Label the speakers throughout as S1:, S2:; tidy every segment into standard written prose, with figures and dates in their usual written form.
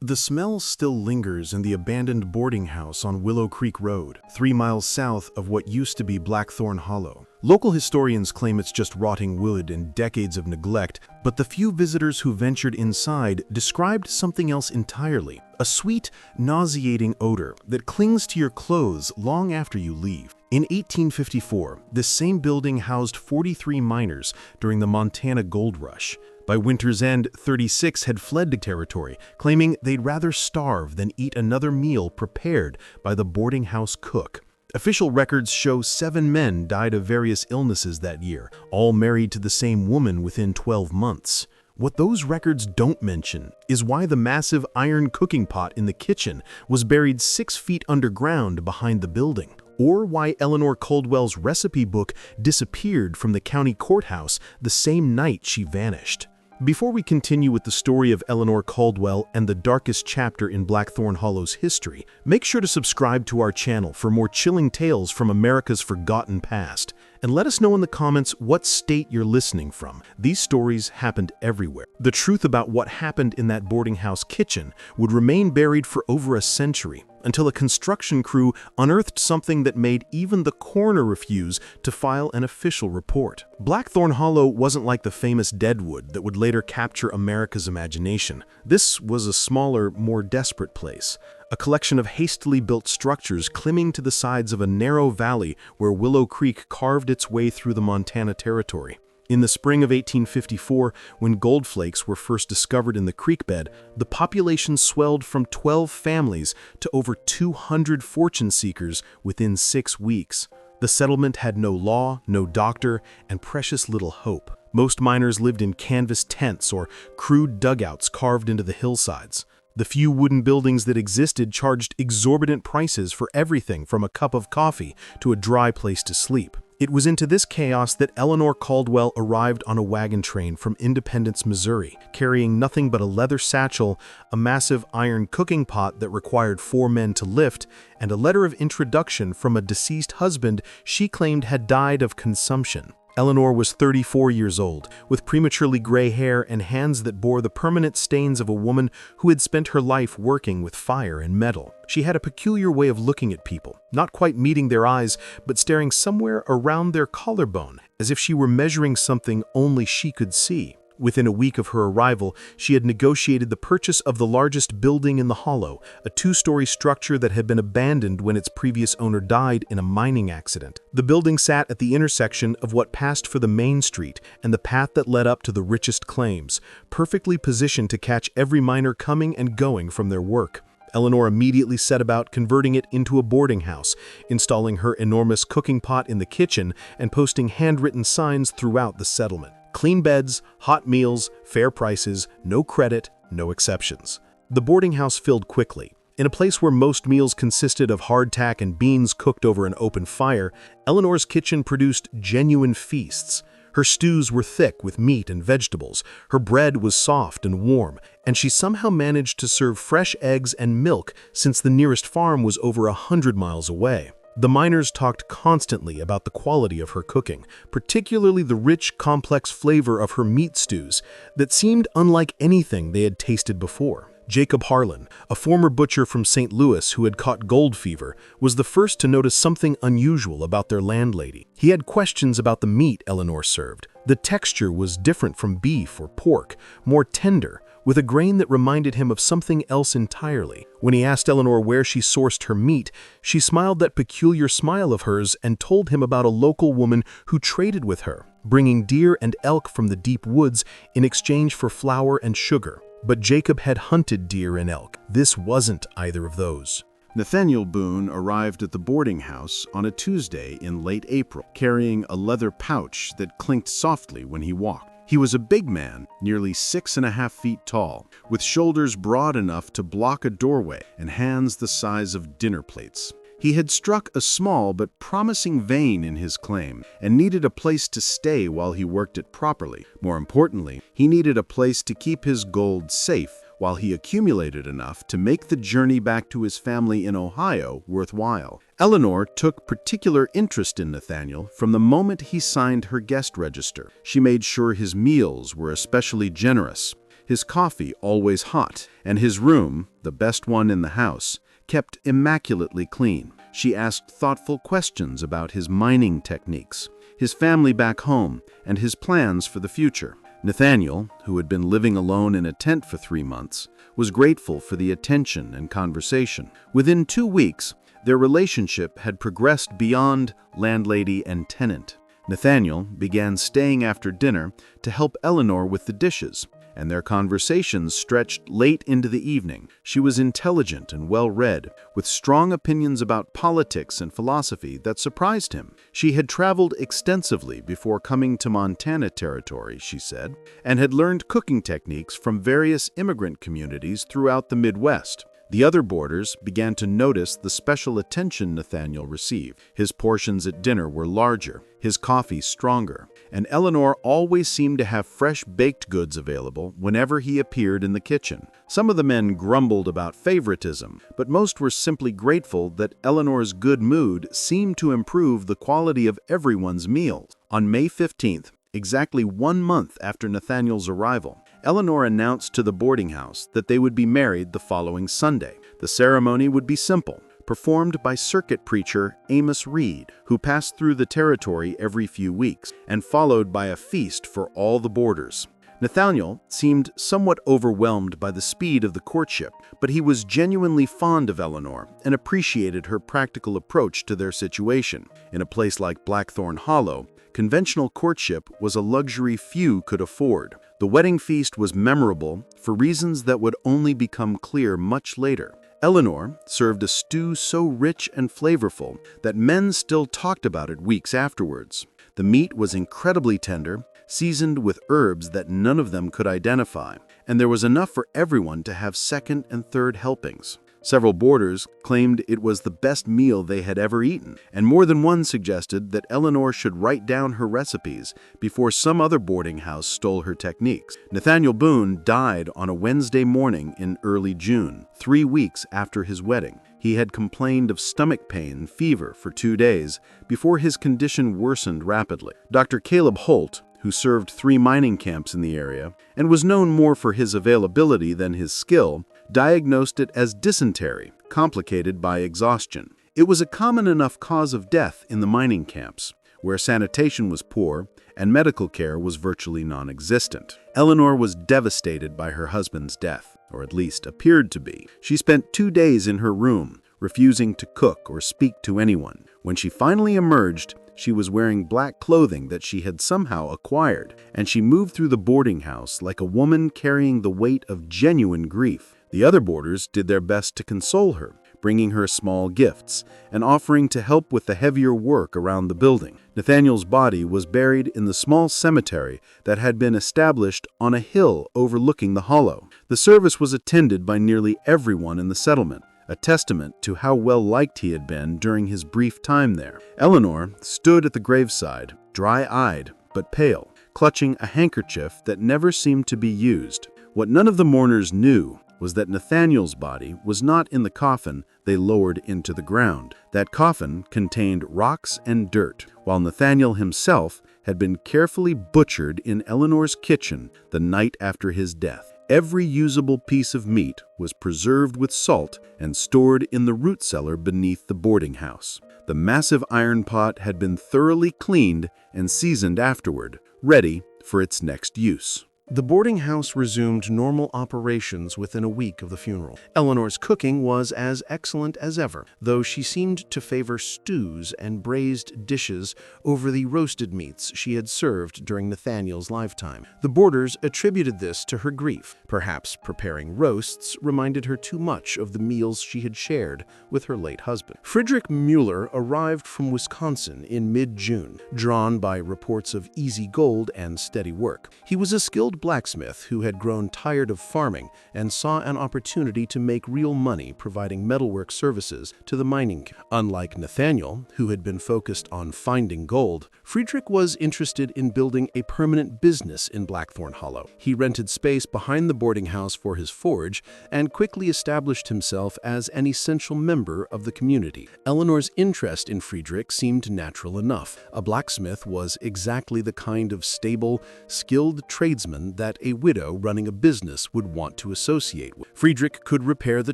S1: The smell still lingers in the abandoned boarding house on Willow Creek Road, 3 miles south of what used to be Blackthorn Hollow. Local historians claim it's just rotting wood and decades of neglect, but the few visitors who ventured inside described something else entirely: a sweet, nauseating odor that clings to your clothes long after you leave. In 1854, this same building housed 43 miners during the Montana Gold Rush. By winter's end, 36 had fled the territory, claiming they'd rather starve than eat another meal prepared by the boarding house cook. Official records show 7 men died of various illnesses that year, all married to the same woman within 12 months. What those records don't mention is why the massive iron cooking pot in the kitchen was buried 6 feet underground behind the building, or why Eleanor Caldwell's recipe book disappeared from the county courthouse the same night she vanished. Before we continue with the story of Eleanor Caldwell and the darkest chapter in Blackthorn Hollow's history, make sure to subscribe to our channel for more chilling tales from America's forgotten past. And let us know in the comments what state you're listening from. These stories happened everywhere. The truth about what happened in that boarding house kitchen would remain buried for over a century, until a construction crew unearthed something that made even the coroner refuse to file an official report. Blackthorn Hollow wasn't like the famous Deadwood that would later capture America's imagination. This was a smaller, more desperate place. A collection of hastily built structures climbing to the sides of a narrow valley where Willow Creek carved its way through the Montana Territory. In the spring of 1854, when gold flakes were first discovered in the creek bed, the population swelled from 12 families to over 200 fortune seekers within 6 weeks. The settlement had no law, no doctor, and precious little hope. Most miners lived in canvas tents or crude dugouts carved into the hillsides. The few wooden buildings that existed charged exorbitant prices for everything from a cup of coffee to a dry place to sleep. It was into this chaos that Eleanor Caldwell arrived on a wagon train from Independence, Missouri, carrying nothing but a leather satchel, a massive iron cooking pot that required 4 men to lift, and a letter of introduction from a deceased husband she claimed had died of consumption. Eleanor was 34 years old, with prematurely gray hair and hands that bore the permanent stains of a woman who had spent her life working with fire and metal. She had a peculiar way of looking at people, not quite meeting their eyes, but staring somewhere around their collarbone, as if she were measuring something only she could see. Within a week of her arrival, she had negotiated the purchase of the largest building in the hollow, a 2-story structure that had been abandoned when its previous owner died in a mining accident. The building sat at the intersection of what passed for the main street and the path that led up to the richest claims, perfectly positioned to catch every miner coming and going from their work. Eleanor immediately set about converting it into a boarding house, installing her enormous cooking pot in the kitchen and posting handwritten signs throughout the settlement. Clean beds, hot meals, fair prices, no credit, no exceptions. The boarding house filled quickly. In a place where most meals consisted of hardtack and beans cooked over an open fire, Eleanor's kitchen produced genuine feasts. Her stews were thick with meat and vegetables, her bread was soft and warm, and she somehow managed to serve fresh eggs and milk since the nearest farm was over 100 miles away. The miners talked constantly about the quality of her cooking, particularly the rich, complex flavor of her meat stews that seemed unlike anything they had tasted before. Jacob Harlan, a former butcher from St. Louis who had caught gold fever, was the first to notice something unusual about their landlady. He had questions about the meat Eleanor served. The texture was different from beef or pork, more tender, with a grain that reminded him of something else entirely. When he asked Eleanor where she sourced her meat, she smiled that peculiar smile of hers and told him about a local woman who traded with her, bringing deer and elk from the deep woods in exchange for flour and sugar. But Jacob had hunted deer and elk. This wasn't either of those.
S2: Nathaniel Boone arrived at the boarding house on a Tuesday in late April, carrying a leather pouch that clinked softly when he walked. He was a big man, nearly 6.5 feet tall, with shoulders broad enough to block a doorway and hands the size of dinner plates. He had struck a small but promising vein in his claim and needed a place to stay while he worked it properly. More importantly, he needed a place to keep his gold safe while he accumulated enough to make the journey back to his family in Ohio worthwhile. Eleanor took particular interest in Nathaniel from the moment he signed her guest register. She made sure his meals were especially generous. his coffee always hot, and his room, the best one in the house, kept immaculately clean. She asked thoughtful questions about his mining techniques, his family back home, and his plans for the future. Nathaniel, who had been living alone in a tent for 3 months, was grateful for the attention and conversation. Within 2 weeks, their relationship had progressed beyond landlady and tenant. Nathaniel began staying after dinner to help Eleanor with the dishes, and their conversations stretched late into the evening. She was intelligent and well-read, with strong opinions about politics and philosophy that surprised him. She had traveled extensively before coming to Montana territory, she said, and had learned cooking techniques from various immigrant communities throughout the Midwest. The other boarders began to notice the special attention Nathaniel received. His portions at dinner were larger, his coffee stronger, and Eleanor always seemed to have fresh baked goods available whenever he appeared in the kitchen. Some of the men grumbled about favoritism, but most were simply grateful that Eleanor's good mood seemed to improve the quality of everyone's meals. On May 15th, exactly 1 month after Nathaniel's arrival, Eleanor announced to the boarding house that they would be married the following Sunday. The ceremony would be simple, performed by circuit preacher Amos Reed, who passed through the territory every few weeks, and followed by a feast for all the boarders. Nathaniel seemed somewhat overwhelmed by the speed of the courtship, but he was genuinely fond of Eleanor and appreciated her practical approach to their situation. In a place like Blackthorn Hollow, conventional courtship was a luxury few could afford. The wedding feast was memorable for reasons that would only become clear much later. Eleanor served a stew so rich and flavorful that men still talked about it weeks afterwards. The meat was incredibly tender, seasoned with herbs that none of them could identify, and there was enough for everyone to have second and third helpings. Several boarders claimed it was the best meal they had ever eaten, and more than one suggested that Eleanor should write down her recipes before some other boarding house stole her techniques. Nathaniel Boone died on a Wednesday morning in early June, 3 weeks after his wedding. He had complained of stomach pain and fever for 2 days before his condition worsened rapidly. Dr. Caleb Holt, who served 3 mining camps in the area and was known more for his availability than his skill, diagnosed it as dysentery, complicated by exhaustion. It was a common enough cause of death in the mining camps, where sanitation was poor and medical care was virtually non-existent. Eleanor was devastated by her husband's death, or at least appeared to be. She spent 2 days in her room, refusing to cook or speak to anyone. When she finally emerged, she was wearing black clothing that she had somehow acquired, and she moved through the boarding house like a woman carrying the weight of genuine grief. The other boarders did their best to console her, bringing her small gifts and offering to help with the heavier work around the building. Nathaniel's body was buried in the small cemetery that had been established on a hill overlooking the hollow. The service was attended by nearly everyone in the settlement, a testament to how well-liked he had been during his brief time there. Eleanor stood at the graveside, dry-eyed but pale, clutching a handkerchief that never seemed to be used. What none of the mourners knew was that Nathaniel's body was not in the coffin they lowered into the ground. That coffin contained rocks and dirt, while Nathaniel himself had been carefully butchered in Eleanor's kitchen the night after his death. Every usable piece of meat was preserved with salt and stored in the root cellar beneath the boarding house. The massive iron pot had been thoroughly cleaned and seasoned afterward, ready for its next use.
S1: The boarding house resumed normal operations within a week of the funeral. Eleanor's cooking was as excellent as ever, though she seemed to favor stews and braised dishes over the roasted meats she had served during Nathaniel's lifetime. The boarders attributed this to her grief. Perhaps preparing roasts reminded her too much of the meals she had shared with her late husband. Friedrich Mueller arrived from Wisconsin in mid-June, drawn by reports of easy gold and steady work. He was a skilled blacksmith who had grown tired of farming and saw an opportunity to make real money providing metalwork services to the mining camp. Unlike Nathaniel, who had been focused on finding gold, Friedrich was interested in building a permanent business in Blackthorn Hollow. He rented space behind the boarding house for his forge and quickly established himself as an essential member of the community. Eleanor's interest in Friedrich seemed natural enough. A blacksmith was exactly the kind of stable, skilled tradesman
S2: person that a widow running a business would want to associate with. Friedrich could repair the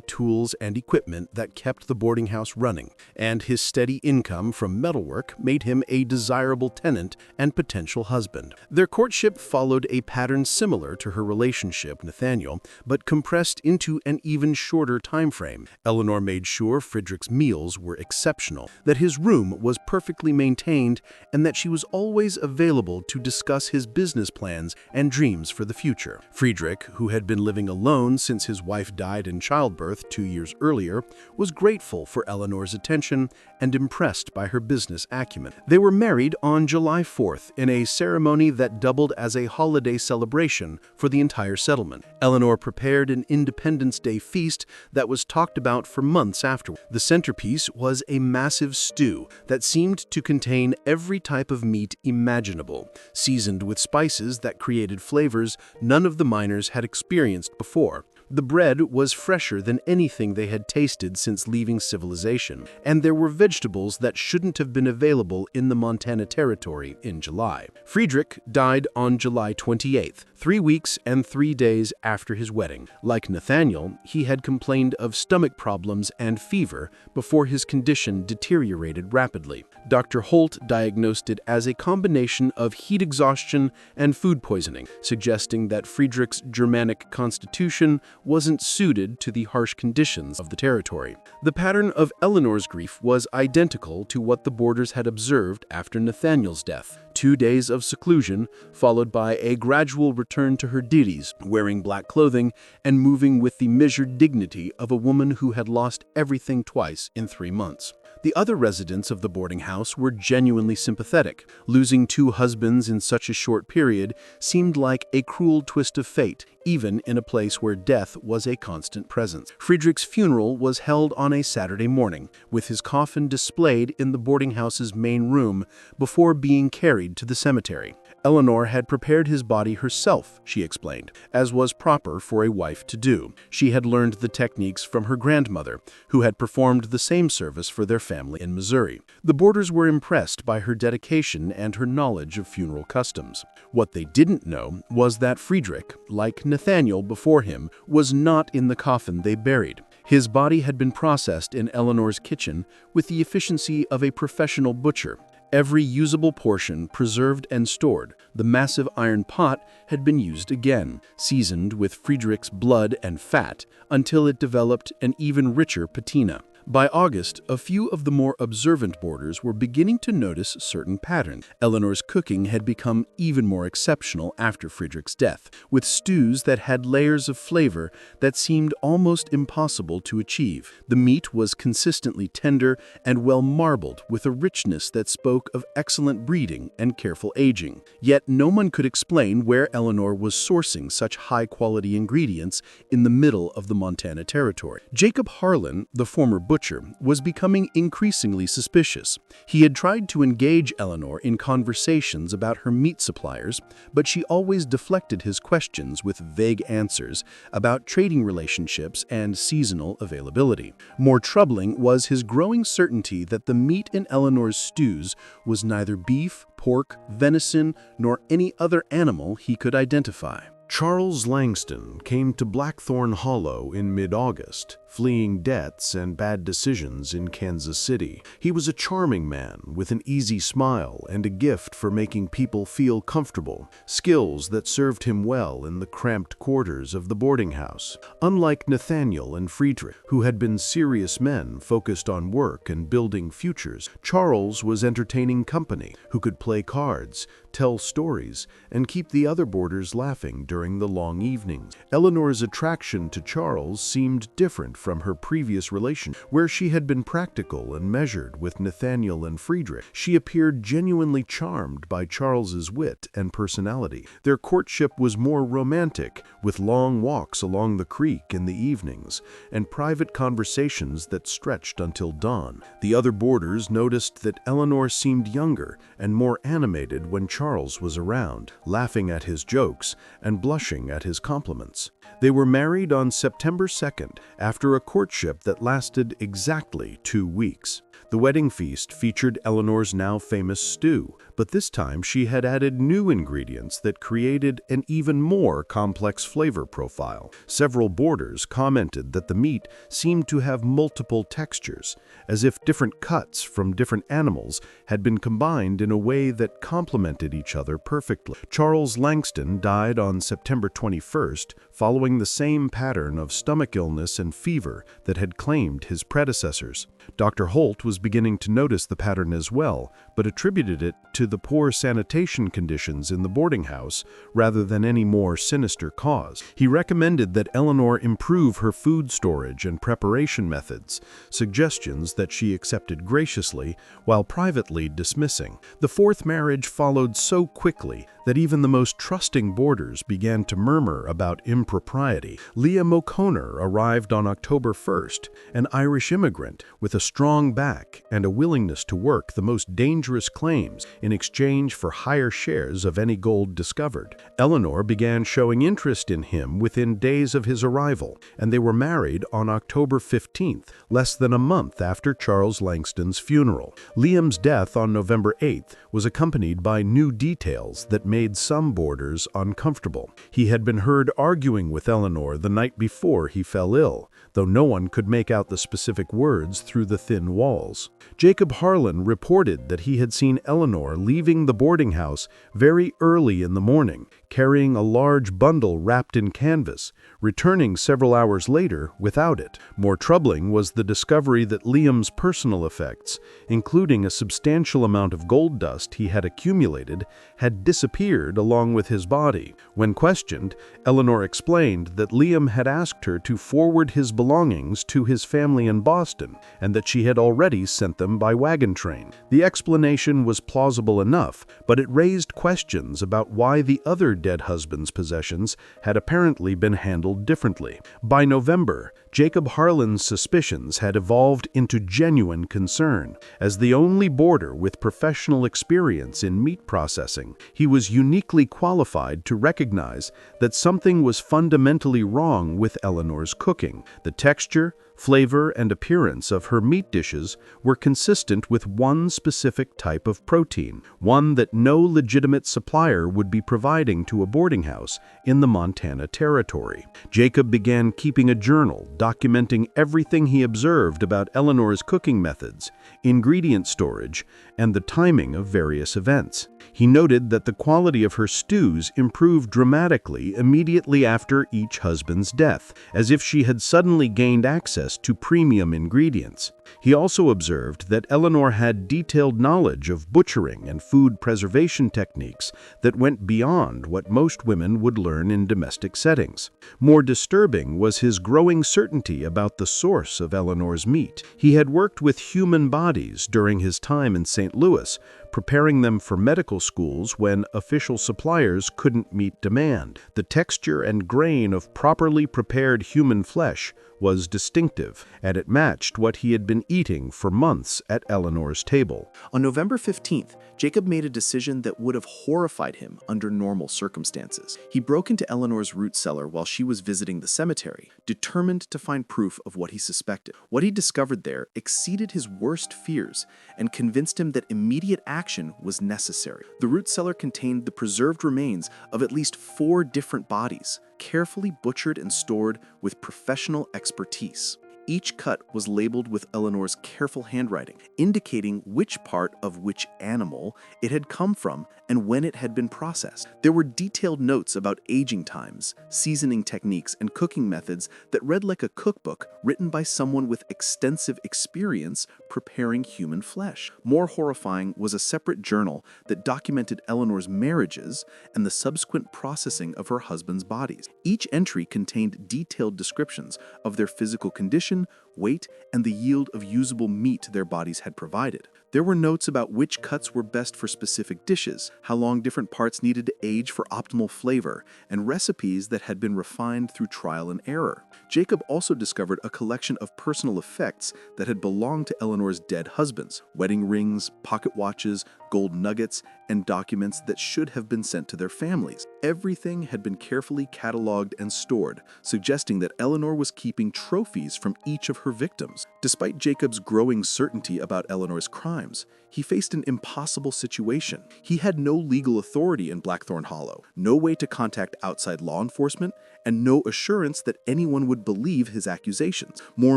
S2: tools and equipment that kept the boarding house running, and his steady income from metalwork made him a desirable tenant and potential husband. Their courtship followed a pattern similar to her relationship with Nathaniel, but compressed into an even shorter time frame. Eleanor made sure Friedrich's meals were exceptional, that his room was perfectly maintained, and that she was always available to discuss his business plans and dreams for the future. Friedrich, who had been living alone since his wife died in childbirth 2 years earlier, was grateful for Eleanor's attention and impressed by her business acumen. They were married on July 4th in a ceremony that doubled as a holiday celebration for the entire settlement. Eleanor prepared an Independence Day feast that was talked about for months afterward. The centerpiece was a massive stew that seemed to contain every type of meat imaginable, seasoned with spices that created flavors none of the miners had experienced before. The bread was fresher than anything they had tasted since leaving civilization, and there were vegetables that shouldn't have been available in the Montana Territory in July. Friedrich died on July 28th, 3 weeks and 3 days after his wedding. Like Nathaniel, he had complained of stomach problems and fever before his condition deteriorated rapidly. Dr. Holt diagnosed it as a combination of heat exhaustion and food poisoning, suggesting that Friedrich's Germanic constitution wasn't suited to the harsh conditions of the territory. The pattern of Eleanor's grief was identical to what the boarders had observed after Nathaniel's death. 2 days of seclusion, followed by a gradual return to her duties, wearing black clothing and moving with the measured dignity of a woman who had lost everything twice in 3 months. The other residents of the boarding house were genuinely sympathetic. Losing 2 husbands in such a short period seemed like a cruel twist of fate, even in a place where death was a constant presence. Friedrich's funeral was held on a Saturday morning, with his coffin displayed in the boarding house's main room before being carried to the cemetery. Eleanor had prepared his body herself, she explained, as was proper for a wife to do. She had learned the techniques from her grandmother, who had performed the same service for their family in Missouri. The boarders were impressed by her dedication and her knowledge of funeral customs. What they didn't know was that Friedrich, like Nathaniel before him, was not in the coffin they buried. His body had been processed in Eleanor's kitchen with the efficiency of a professional butcher. Every usable portion preserved and stored. The massive iron pot had been used again, seasoned with Friedrich's blood and fat until it developed an even richer patina. By August, a few of the more observant boarders were beginning to notice certain patterns. Eleanor's cooking had become even more exceptional after Friedrich's death, with stews that had layers of flavor that seemed almost impossible to achieve. The meat was consistently tender and well marbled, with a richness that spoke of excellent breeding and careful aging. Yet no one could explain where Eleanor was sourcing such high-quality ingredients in the middle of the Montana Territory. Jacob Harlan, the former butcher, was becoming increasingly suspicious. He had tried to engage Eleanor in conversations about her meat suppliers, but she always deflected his questions with vague answers about trading relationships and seasonal availability. More troubling was his growing certainty that the meat in Eleanor's stews was neither beef, pork, venison, nor any other animal he could identify.
S1: Charles Langston came to Blackthorn Hollow in mid-August, fleeing debts and bad decisions in Kansas City. He was a charming man with an easy smile and a gift for making people feel comfortable, skills that served him well in the cramped quarters of the boarding house. Unlike Nathaniel and Friedrich, who had been serious men focused on work and building futures, Charles was entertaining company who could play cards, tell stories, and keep the other boarders laughing during the long evenings. Eleanor's attraction to Charles seemed different from her previous relation, where she had been practical and measured with Nathaniel and Friedrich. She appeared genuinely charmed by Charles's wit and personality. Their courtship was more romantic, with long walks along the creek in the evenings and private conversations that stretched until dawn. The other boarders noticed that Eleanor seemed younger and more animated when Charles was around, laughing at his jokes and blushing at his compliments. They were married on September 2nd, after a courtship that lasted exactly 2 weeks.
S2: The wedding feast featured Eleanor's now famous stew, but this time she had added new ingredients that created an even more complex flavor profile. Several boarders commented that the meat seemed to have multiple textures, as if different cuts from different animals had been combined in a way that complemented each other perfectly. Charles Langston died on September 21st, following the same pattern of stomach illness and fever that had claimed his predecessors. Dr. Holt was beginning to notice the pattern as well, but attributed it to the poor sanitation conditions in the boarding house rather than any more sinister cause. He recommended that Eleanor improve her food storage and preparation methods, suggestions that she accepted graciously while privately dismissing. The fourth marriage followed so quickly that even the most trusting boarders began to murmur about impropriety. Leah O'Connor arrived on October 1st, an Irish immigrant with a strong back and a willingness to work the most dangerous claims in exchange for higher shares of any gold discovered. Eleanor began showing interest in him within days of his arrival, and they were married on October 15th, less than a month after Charles Langston's funeral. Liam's death on November 8th was accompanied by new details that made some boarders uncomfortable. He had been heard arguing with Eleanor the night before he fell ill, though no one could make out the specific words through the thin walls. Jacob Harlan reported that he had seen Eleanor leaving the boarding house very early in the morning, carrying a large bundle wrapped in canvas, returning several hours later without it. More troubling was the discovery that Liam's personal effects, including a substantial amount of gold dust he had accumulated, had disappeared along with his body. When questioned, Eleanor explained that Liam had asked her to forward his belongings to his family in Boston, and that she had already sent them by wagon train. The explanation was plausible enough, but it raised questions about why the other dead husband's possessions had apparently been handled differently. By November, Jacob Harlan's suspicions had evolved into genuine concern. As the only boarder with professional experience in meat processing, he was uniquely qualified to recognize that something was fundamentally wrong with Eleanor's cooking. The texture, flavor, and appearance of her meat dishes were consistent with one specific type of protein, one that no legitimate supplier would be providing to a boarding house in the Montana Territory. Jacob began keeping a journal documenting everything he observed about Eleanor's cooking methods, ingredient storage, and the timing of various events. He noted that the quality of her stews improved dramatically immediately after each husband's death, as if she had suddenly gained access to premium ingredients. He also observed that Eleanor had detailed knowledge of butchering and food preservation techniques that went beyond what most women would learn in domestic settings. More disturbing was his growing certainty about the source of Eleanor's meat. He had worked with human bodies during his time in St. Louis, preparing them for medical schools when official suppliers couldn't meet demand. The texture and grain of properly prepared human flesh was distinctive, and it matched what he had been eating for months at Eleanor's table.
S3: On November 15th, Jacob made a decision that would have horrified him under normal circumstances. He broke into Eleanor's root cellar while she was visiting the cemetery, determined to find proof of what he suspected. What he discovered there exceeded his worst fears and convinced him that immediate action was necessary. The root cellar contained the preserved remains of at least 4 different bodies, carefully butchered and stored with professional expertise. Each cut was labeled with Eleanor's careful handwriting, indicating which part of which animal it had come from and when it had been processed. There were detailed notes about aging times, seasoning techniques, and cooking methods that read like a cookbook written by someone with extensive experience preparing human flesh. More horrifying was a separate journal that documented Eleanor's marriages and the subsequent processing of her husband's bodies. Each entry contained detailed descriptions of their physical condition, weight, and the yield of usable meat their bodies had provided. There were notes about which cuts were best for specific dishes, how long different parts needed to age for optimal flavor, and recipes that had been refined through trial and error. Jacob also discovered a collection of personal effects that had belonged to Eleanor's dead husbands: wedding rings, pocket watches, gold nuggets, and documents that should have been sent to their families. Everything had been carefully cataloged and stored, suggesting that Eleanor was keeping trophies from each of her victims. Despite Jacob's growing certainty about Eleanor's crimes, he faced an impossible situation. He had no legal authority in Blackthorn Hollow, no way to contact outside law enforcement, and no assurance that anyone would believe his accusations. More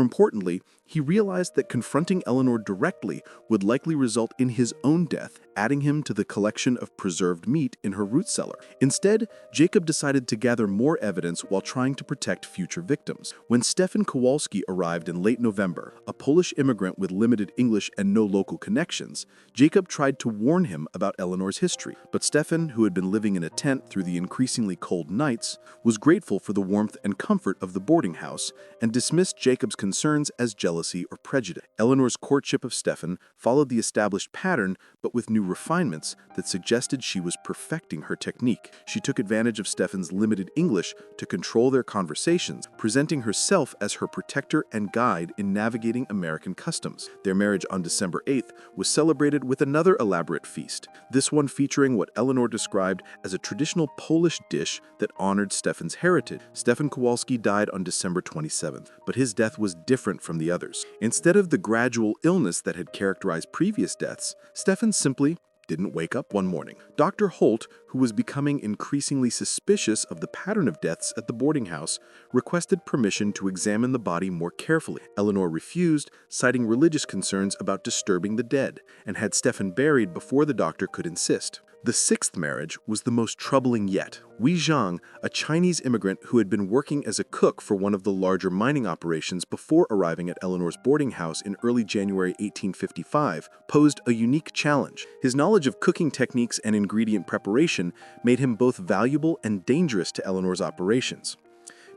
S3: importantly, he realized that confronting Eleanor directly would likely result in his own death, adding him to the collection of preserved meat in her root cellar. Instead, Jacob decided to gather more evidence while trying to protect future victims. When Stefan Kowalski arrived in late November, a Polish immigrant with limited English and no local connections, Jacob tried to warn him about Eleanor's history. But Stefan, who had been living in a tent through the increasingly cold nights, was grateful for the warmth and comfort of the boarding house and dismissed Jacob's concerns as jealousy or prejudice. Eleanor's courtship of Stefan followed the established pattern, but with new refinements that suggested she was perfecting her technique. She took advantage of Stefan's limited English to control their conversations, presenting herself as her protector and guide in navigating American customs. Their marriage on December 8th was celebrated with another elaborate feast, this one featuring what Eleanor described as a traditional Polish dish that honored Stefan's heritage. Stefan Kowalski died on December 27th, but his death was different from the others. Instead of the gradual illness that had characterized previous deaths, Stefan simply didn't wake up one morning. Dr. Holt, who was becoming increasingly suspicious of the pattern of deaths at the boarding house, requested permission to examine the body more carefully. Eleanor refused, citing religious concerns about disturbing the dead, and had Stefan buried before the doctor could insist. The sixth marriage was the most troubling yet. Wei Zhang, a Chinese immigrant who had been working as a cook for one of the larger mining operations before arriving at Eleanor's boarding house in early January 1855, posed a unique challenge. His knowledge of cooking techniques and ingredient preparation made him both valuable and dangerous to Eleanor's operations.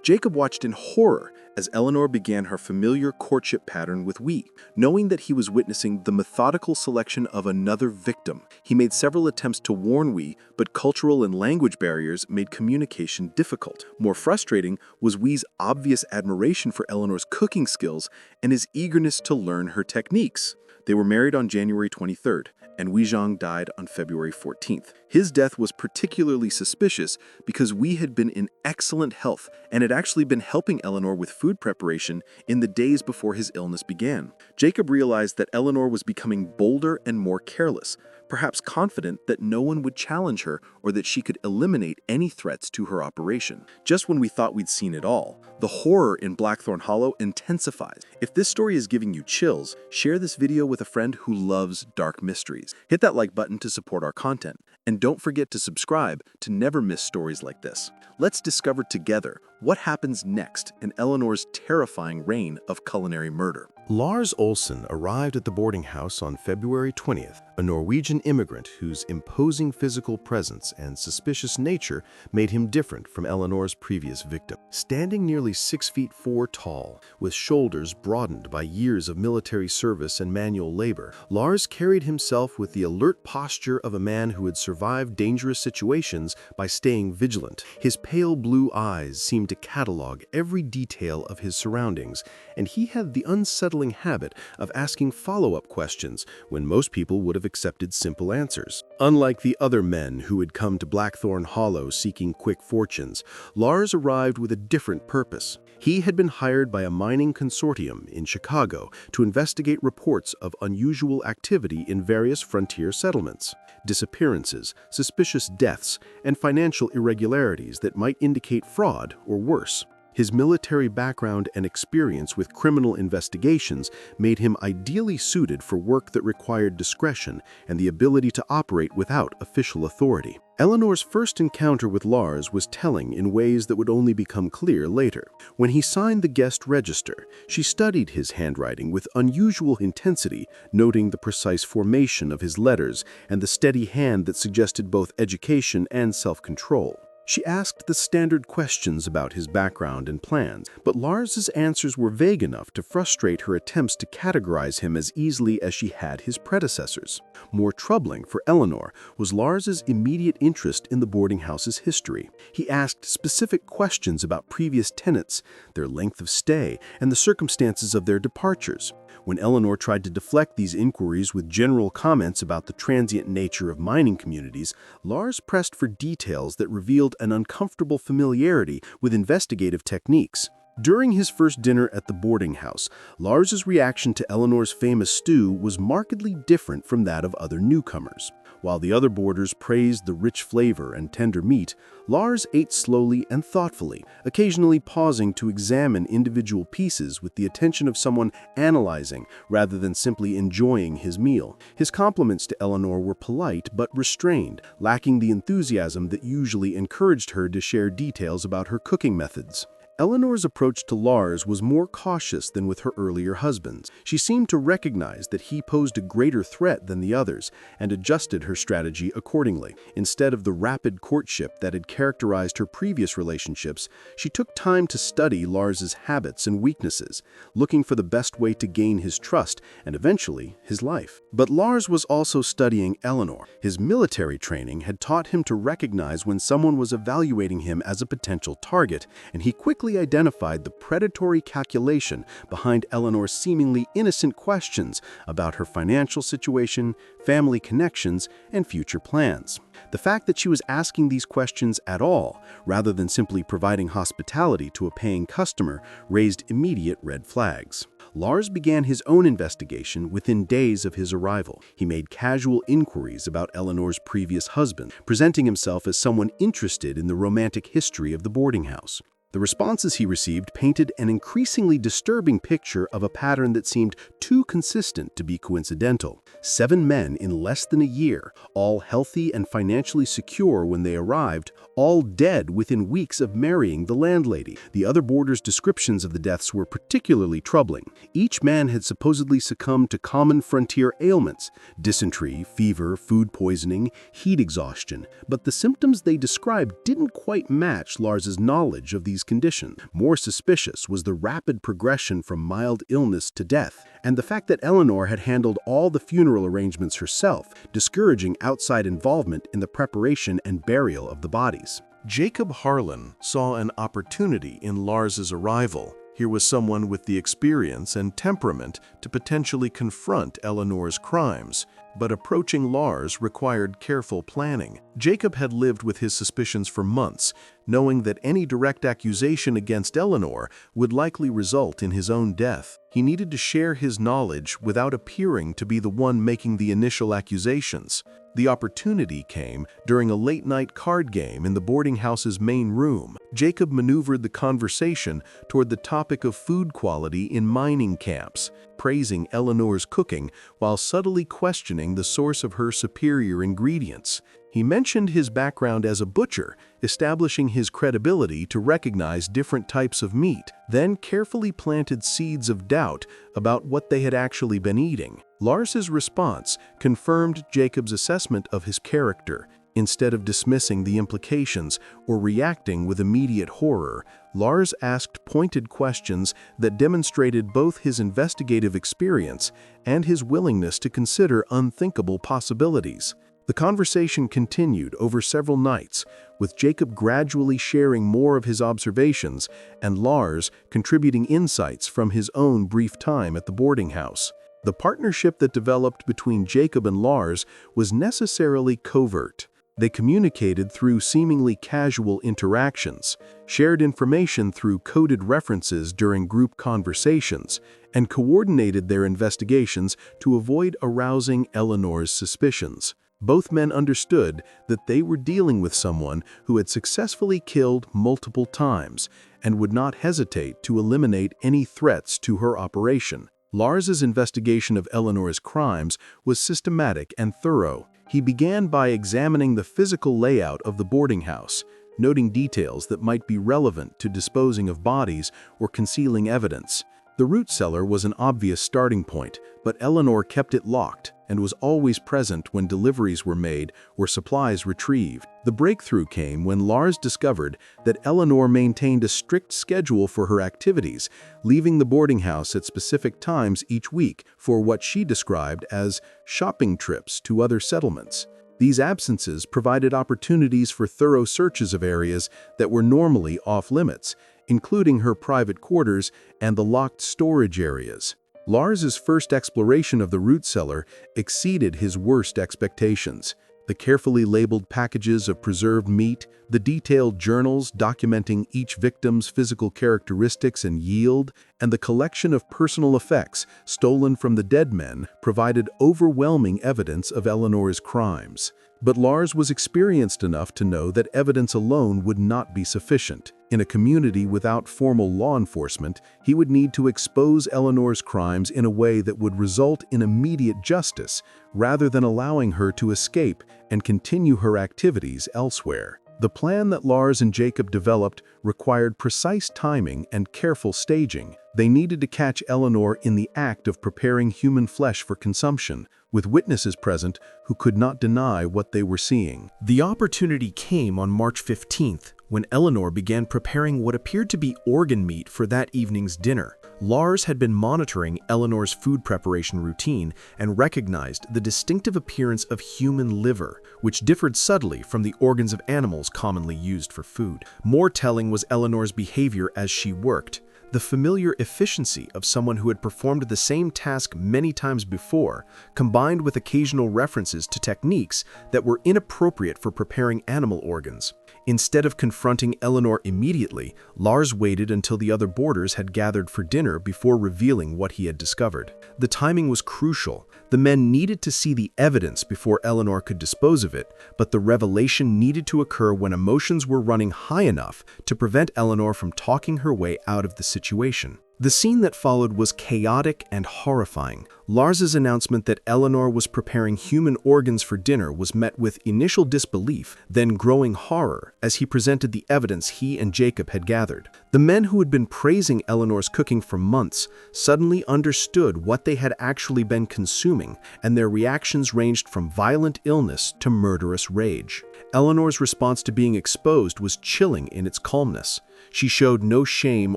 S3: Jacob watched in horror as Eleanor began her familiar courtship pattern with Wei. Knowing that he was witnessing the methodical selection of another victim, he made several attempts to warn Wei, but cultural and language barriers made communication difficult. More frustrating was Wei's obvious admiration for Eleanor's cooking skills and his eagerness to learn her techniques. They were married on January 23rd, and Wei Zhang died on February 14th. His death was particularly suspicious because Wei had been in excellent health and had actually been helping Eleanor with food preparation in the days before his illness began. Jacob realized that Eleanor was becoming bolder and more careless, perhaps confident that no one would challenge her or that she could eliminate any threats to her operation. Just when we thought we'd seen it all, the horror in Blackthorn Hollow intensifies. If this story is giving you chills, share this video with a friend who loves dark mysteries. Hit that like button to support our content, and don't forget to subscribe to never miss stories like this. Let's discover together what happens next in Eleanor's terrifying reign of culinary murder.
S1: Lars Olsen arrived at the boarding house on February 20th, a Norwegian immigrant whose imposing physical presence and suspicious nature made him different from Eleanor's previous victim. Standing nearly 6'4" tall, with shoulders broadened by years of military service and manual labor, Lars carried himself with the alert posture of a man who had survived dangerous situations by staying vigilant. His pale blue eyes seemed to catalog every detail of his surroundings, and he had the unsettling habit of asking follow-up questions when most people would have accepted simple answers. Unlike the other men who had come to Blackthorn Hollow seeking quick fortunes, Lars arrived with a different purpose. He had been hired by a mining consortium in Chicago to investigate reports of unusual activity in various frontier settlements, disappearances, suspicious deaths, and financial irregularities that might indicate fraud or worse. His military background and experience with criminal investigations made him ideally suited for work that required discretion and the ability to operate without official authority. Eleanor's first encounter with Lars was telling in ways that would only become clear later. When he signed the guest register, she studied his handwriting with unusual intensity, noting the precise formation of his letters and the steady hand that suggested both education and self-control.
S2: She asked the standard questions about his background and plans, but Lars's answers were vague enough to frustrate her attempts to categorize him as easily as she had his predecessors. More troubling for Eleanor was Lars's immediate interest in the boarding house's history. He asked specific questions about previous tenants, their length of stay, and the circumstances of their departures. When Eleanor tried to deflect these inquiries with general comments about the transient nature of mining communities, Lars pressed for details that revealed an uncomfortable familiarity with investigative techniques. During his first dinner at the boarding house, Lars's reaction to Eleanor's famous stew was markedly different from that of other newcomers. While the other boarders praised the rich flavor and tender meat, Lars ate slowly and thoughtfully, occasionally pausing to examine individual pieces with the attention of someone analyzing rather than simply enjoying his meal. His compliments to Eleanor were polite but restrained, lacking the enthusiasm that usually encouraged her to share details about her cooking methods. Eleanor's approach to Lars was more cautious than with her earlier husbands. She seemed to recognize that he posed a greater threat than the others and adjusted her strategy accordingly. Instead of the rapid courtship that had characterized her previous relationships, she took time to study Lars's habits and weaknesses, looking for the best way to gain his trust and eventually his life. But Lars was also studying Eleanor. His military training had taught him to recognize when someone was evaluating him as a potential target, and he quickly identified the predatory calculation behind Eleanor's seemingly innocent questions about her financial situation, family connections, and future plans. The fact that she was asking these questions at all, rather than simply providing hospitality to a paying customer, raised immediate red flags. Lars began his own investigation within days of his arrival. He made casual inquiries about Eleanor's previous husband, presenting himself as someone interested in the romantic history of the boarding house. The responses he received painted an increasingly disturbing picture of a pattern that seemed too consistent to be coincidental. 7 men in less than a year, all healthy and financially secure when they arrived, all dead within weeks of marrying the landlady. The other boarders' descriptions of the deaths were particularly troubling. Each man had supposedly succumbed to common frontier ailments: dysentery, fever, food poisoning, heat exhaustion. But the symptoms they described didn't quite match Lars's knowledge of these conditions. More suspicious was the rapid progression from mild illness to death, and the fact that Eleanor had handled all the funeral arrangements herself, discouraging outside involvement in the preparation and burial of the bodies.
S1: Jacob Harlan saw an opportunity in Lars's arrival. Here was someone with the experience and temperament to potentially confront Eleanor's crimes, but approaching Lars required careful planning. Jacob had lived with his suspicions for months, knowing that any direct accusation against Eleanor would likely result in his own death. He needed to share his knowledge without appearing to be the one making the initial accusations. The opportunity came during a late-night card game in the boarding house's main room. Jacob maneuvered the conversation toward the topic of food quality in mining camps, praising Eleanor's cooking while subtly questioning the source of her superior ingredients. He mentioned his background as a butcher, establishing his credibility to recognize different types of meat, then carefully planted seeds of doubt about what they had actually been eating. Lars's response confirmed Jacob's assessment of his character. Instead of dismissing the implications or reacting with immediate horror, Lars asked pointed questions that demonstrated both his investigative experience and his willingness to consider unthinkable possibilities. The conversation continued over several nights, with Jacob gradually sharing more of his observations and Lars contributing insights from his own brief time at the boarding house. The partnership that developed between Jacob and Lars was necessarily covert. They communicated through seemingly casual interactions, shared information through coded references during group conversations, and coordinated their investigations to avoid arousing Eleanor's suspicions. Both men understood that they were dealing with someone who had successfully killed multiple times and would not hesitate to eliminate any threats to her operation. Lars's investigation of Eleanor's crimes was systematic and thorough. He began by examining the physical layout of the boarding house, noting details that might be relevant to disposing of bodies or concealing evidence.
S2: The root cellar was an obvious starting point, but Eleanor kept it locked and was always present when deliveries were made or supplies retrieved. The breakthrough came when Lars discovered that Eleanor maintained a strict schedule for her activities, leaving the boarding house at specific times each week for what she described as shopping trips to other settlements. These absences provided opportunities for thorough searches of areas that were normally off-limits, including her private quarters and the locked storage areas. Lars's first exploration of the root cellar exceeded his worst expectations. The carefully labeled packages of preserved meat, the detailed journals documenting each victim's physical characteristics and yield, and the collection of personal effects stolen from the dead men provided overwhelming evidence of Eleanor's crimes. But Lars was experienced enough to know that evidence alone would not be sufficient. In a community without formal law enforcement, he would need to expose Eleanor's crimes in a way that would result in immediate justice, rather than allowing her to escape and continue her activities elsewhere. The plan that Lars and Jacob developed required precise timing and careful staging. They needed to catch Eleanor in the act of preparing human flesh for consumption, with witnesses present who could not deny what they were seeing.
S1: The opportunity came on March 15th, when Eleanor began preparing what appeared to be organ meat for that evening's dinner. Lars had been monitoring Eleanor's food preparation routine and recognized the distinctive appearance of human liver, which differed subtly from the organs of animals commonly used for food. More telling was Eleanor's behavior as she worked. The familiar efficiency of someone who had performed the same task many times before, combined with occasional references to techniques that were inappropriate for preparing animal organs. Instead of confronting Eleanor immediately, Lars waited until the other boarders had gathered for dinner before revealing what he had discovered. The timing was crucial. The men needed to see the evidence before Eleanor could dispose of it, but the revelation needed to occur when emotions were running high enough to prevent Eleanor from talking her way out of the situation. The scene that followed was chaotic and horrifying. Lars's announcement that Eleanor was preparing human organs for dinner was met with initial disbelief, then growing horror as he presented the evidence he and Jacob had gathered. The men who had been praising Eleanor's cooking for months suddenly understood what they had actually been consuming, and their reactions ranged from violent illness to murderous rage. Eleanor's response to being exposed was chilling in its calmness. She showed no shame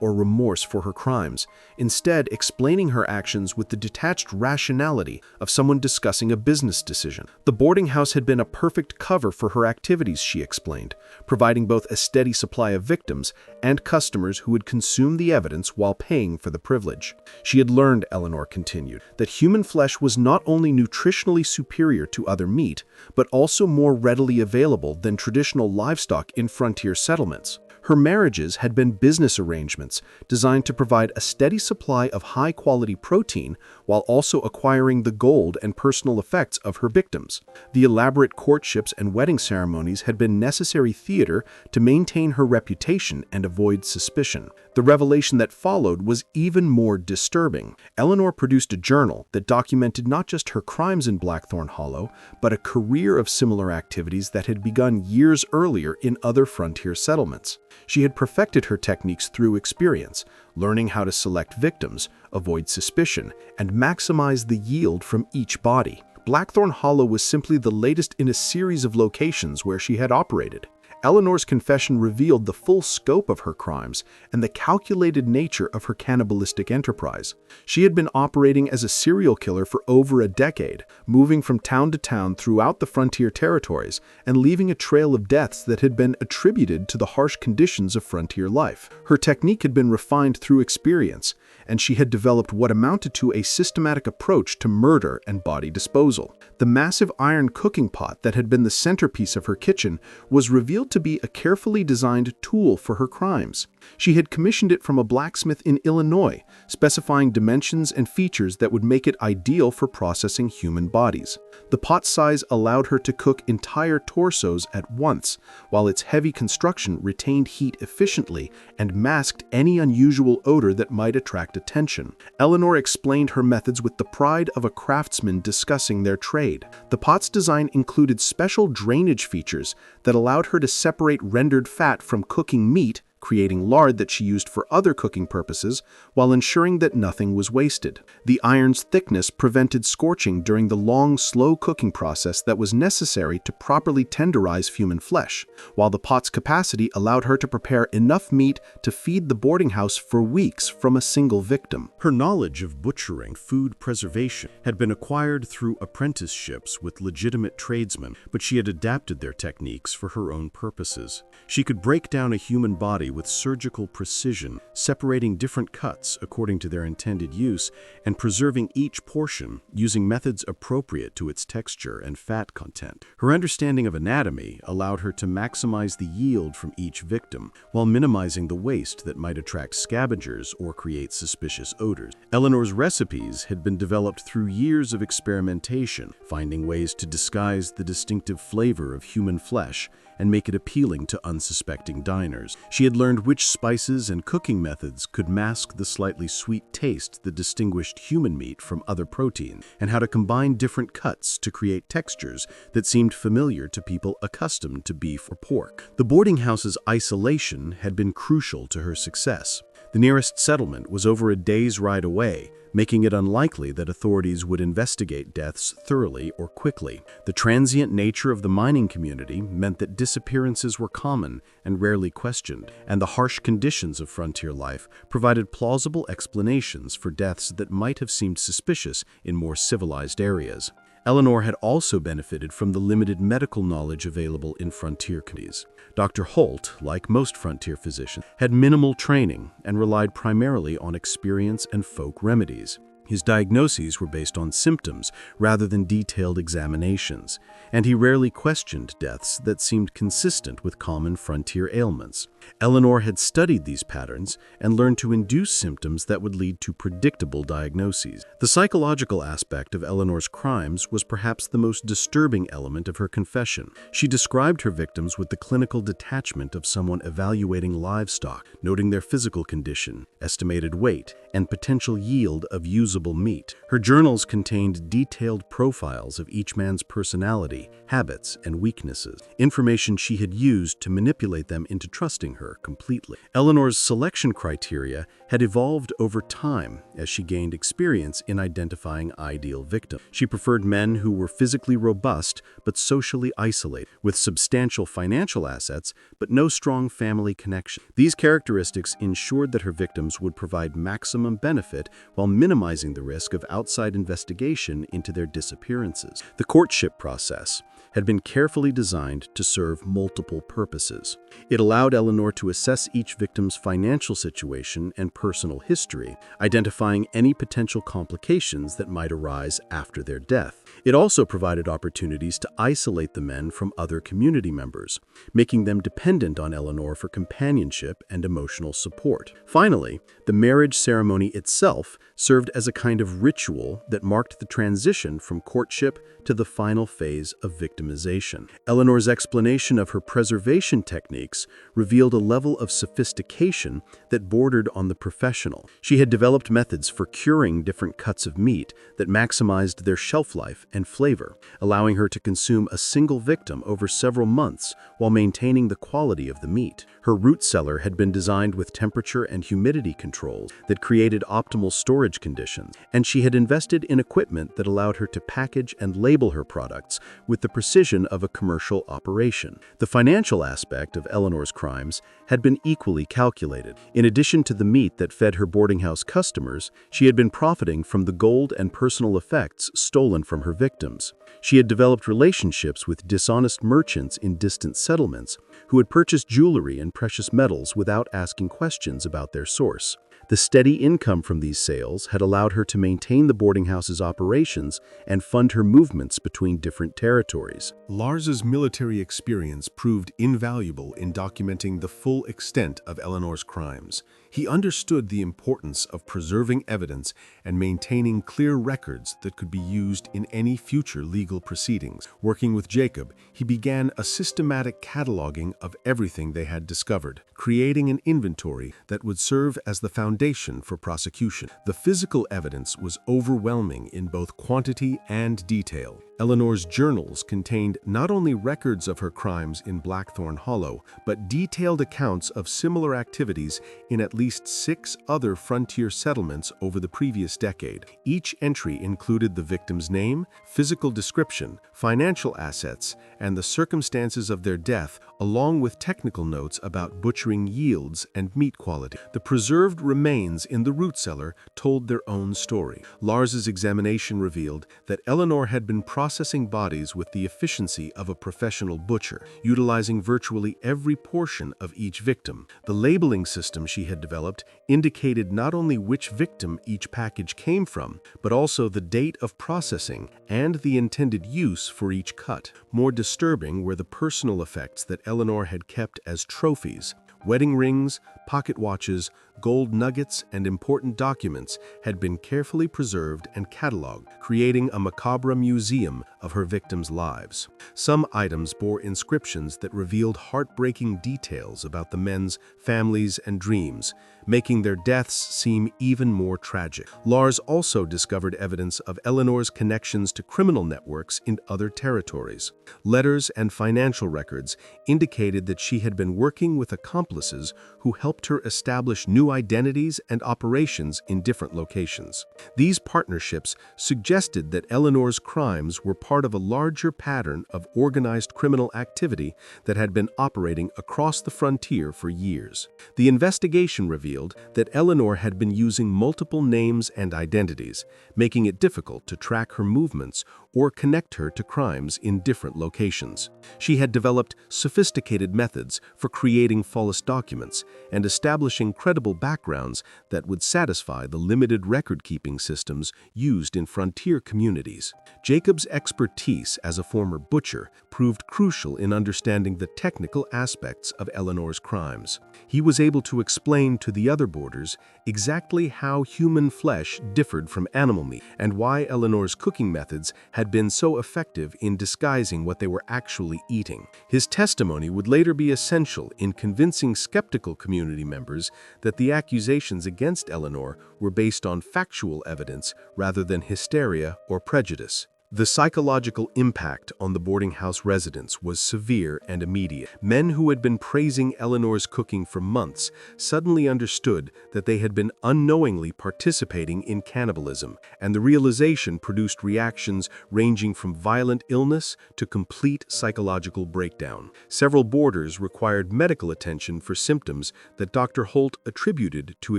S1: or remorse for her crimes, instead explaining her actions with the detached rationality of someone discussing a business decision. The boarding house had been a perfect cover for her activities, she explained, providing both a steady supply of victims and customers who would consume the evidence while paying for the privilege. She had learned, Eleanor continued, that human flesh was not only nutritionally superior to other meat, but also more readily available than traditional livestock in frontier settlements. Her marriages had been business arrangements designed to provide a steady supply of high-quality protein while also acquiring the gold and personal effects of her victims. The elaborate courtships and wedding ceremonies had been necessary theater to maintain her reputation and avoid suspicion. The revelation that followed was even more disturbing. Eleanor produced a journal that documented not just her crimes in Blackthorn Hollow, but a career of similar activities that had begun years earlier in other frontier settlements. She had perfected her techniques through experience, learning how to select victims, avoid suspicion, and maximize the yield from each body. Blackthorn Hollow was simply the latest in a series of locations where she had operated. Eleanor's confession revealed the full scope of her crimes and the calculated nature of her cannibalistic enterprise. She had been operating as a serial killer for over a decade, moving from town to town throughout the frontier territories and leaving a trail of deaths that had been attributed to the harsh conditions of frontier life. Her technique had been refined through experience, and she had developed what amounted to a systematic approach to murder and body disposal. The massive iron cooking pot that had been the centerpiece of her kitchen was revealed to be a carefully designed tool for her crimes. She had commissioned it from a blacksmith in Illinois, specifying dimensions and features that would make it ideal for processing human bodies. The pot size allowed her to cook entire torsos at once, while its heavy construction retained heat efficiently and masked any unusual odor that might attract attention. Eleanor explained her methods with the pride of a craftsman discussing their trade. The pot's design included special drainage features that allowed her to separate rendered fat from cooking meat
S2: creating lard that she used for other cooking purposes while ensuring that nothing was wasted. The iron's thickness prevented scorching during the long, slow cooking process that was necessary to properly tenderize human flesh, while the pot's capacity allowed her to prepare enough meat to feed the boarding house for weeks from a single victim.
S1: Her knowledge of butchering, food preservation, had been acquired through apprenticeships with legitimate tradesmen, but she had adapted their techniques for her own purposes. She could break down a human body with surgical precision, separating different cuts according to their intended use, and preserving each portion using methods appropriate to its texture and fat content. Her understanding of anatomy allowed her to maximize the yield from each victim, while minimizing the waste that might attract scavengers or create suspicious odors. Eleanor's recipes had been developed through years of experimentation, finding ways to disguise the distinctive flavor of human flesh and make it appealing to unsuspecting diners. She had learned which spices and cooking methods could mask the slightly sweet taste that distinguished human meat from other proteins, and how to combine different cuts to create textures that seemed familiar to people accustomed to beef or pork. The boarding house's isolation had been crucial to her success. The nearest settlement was over a day's ride away, making it unlikely that authorities would investigate deaths thoroughly or quickly. The transient nature of the mining community meant that disappearances were common and rarely questioned, and the harsh conditions of frontier life provided plausible explanations for deaths that might have seemed suspicious in more civilized areas. Eleanor had also benefited from the limited medical knowledge available in frontier communities. Dr. Holt, like most frontier physicians, had minimal training and relied primarily on experience and folk remedies. His diagnoses were based on symptoms rather than detailed examinations, and he rarely questioned deaths that seemed consistent with common frontier ailments. Eleanor had studied these patterns and learned to induce symptoms that would lead to predictable diagnoses. The psychological aspect of Eleanor's crimes was perhaps the most disturbing element of her confession. She described her victims with the clinical detachment of someone evaluating livestock, noting their physical condition, estimated weight, and potential yield of usable meat. Her journals contained detailed profiles of each man's personality, habits, and weaknesses, information she had used to manipulate them into trusting her completely. Eleanor's selection criteria had evolved over time as she gained experience in identifying ideal victims. She preferred men who were physically robust but socially isolated, with substantial financial assets but no strong family connection. These characteristics ensured that her victims would provide maximum benefit while minimizing the risk of outside investigation into their disappearances. The courtship process had been carefully designed to serve multiple purposes. It allowed Eleanor to assess each victim's financial situation and personal history, identifying any potential complications that might arise after their death. It also provided opportunities to isolate the men from other community members, making them dependent on Eleanor for companionship and emotional support. Finally, the marriage ceremony itself served as a kind of ritual that marked the transition from courtship to the final phase of victimization. Eleanor's explanation of her preservation techniques revealed a level of sophistication that bordered on the professional. She had developed methods for curing different cuts of meat that maximized their shelf life and flavor, allowing her to consume a single victim over several months while maintaining the quality of the meat. Her root cellar had been designed with temperature and humidity controls that created optimal storage conditions, and she had invested in equipment that allowed her to package and label her products with the precision of a commercial operation. The financial aspect of Eleanor's crimes had been equally calculated. In addition to the meat that fed her boarding house customers, she had been profiting from the gold and personal effects stolen from her victims. She had developed relationships with dishonest merchants in distant settlements who had purchased jewelry and precious metals without asking questions about their source. The steady income from these sales had allowed her to maintain the boarding house's operations and fund her movements between different territories. Lars's military experience proved invaluable in documenting the full extent of Eleanor's crimes. He understood the importance of preserving evidence and maintaining clear records that could be used in any future legal proceedings. Working with Jacob, he began a systematic cataloging of everything they had discovered, creating an inventory that would serve as the foundation for prosecution. The physical evidence was overwhelming in both quantity and detail. Eleanor's journals contained not only records of her crimes in Blackthorn Hollow, but detailed accounts of similar activities in at least 6 other frontier settlements over the previous decade. Each entry included the victim's name, physical description, financial assets, and the circumstances of their death, along with technical notes about butchering yields and meat quality. The preserved remains in the root cellar told their own story. Lars's examination revealed that Eleanor had been processing bodies with the efficiency of a professional butcher, utilizing virtually every portion of each victim. The labeling system she had developed indicated not only which victim each package came from, but also the date of processing and the intended use for each cut. More disturbing were the personal effects that Eleanor had kept as trophies. Wedding rings, pocket watches, gold nuggets, and important documents had been carefully preserved and cataloged, creating a macabre museum of her victims' lives. Some items bore inscriptions that revealed heartbreaking details about the men's families and dreams, making their deaths seem even more tragic. Lars also discovered evidence of Eleanor's connections to criminal networks in other territories. Letters and financial records indicated that she had been working with accomplices who helped her establish new identities and operations in different locations. These partnerships suggested that Eleanor's crimes were part of a larger pattern of organized criminal activity that had been operating across the frontier for years. The investigation revealed that Eleanor had been using multiple names and identities, making it difficult to track her movements or connect her to crimes in different locations. She had developed sophisticated methods for creating false documents and establishing credible backgrounds that would satisfy the limited record-keeping systems used in frontier communities. Jacob's expertise as a former butcher proved crucial in understanding the technical aspects of Eleanor's crimes. He was able to explain to the other boarders exactly how human flesh differed from animal meat and why Eleanor's cooking methods had been so effective in disguising what they were actually eating. His testimony would later be essential in convincing skeptical community members that the accusations against Eleanor were based on factual evidence rather than hysteria or prejudice. The psychological impact on the boarding house residents was severe and immediate. Men who had been praising Eleanor's cooking for months suddenly understood that they had been unknowingly participating in cannibalism, and the realization produced reactions ranging from violent illness to complete psychological breakdown. Several boarders required medical attention for symptoms that Dr. Holt attributed to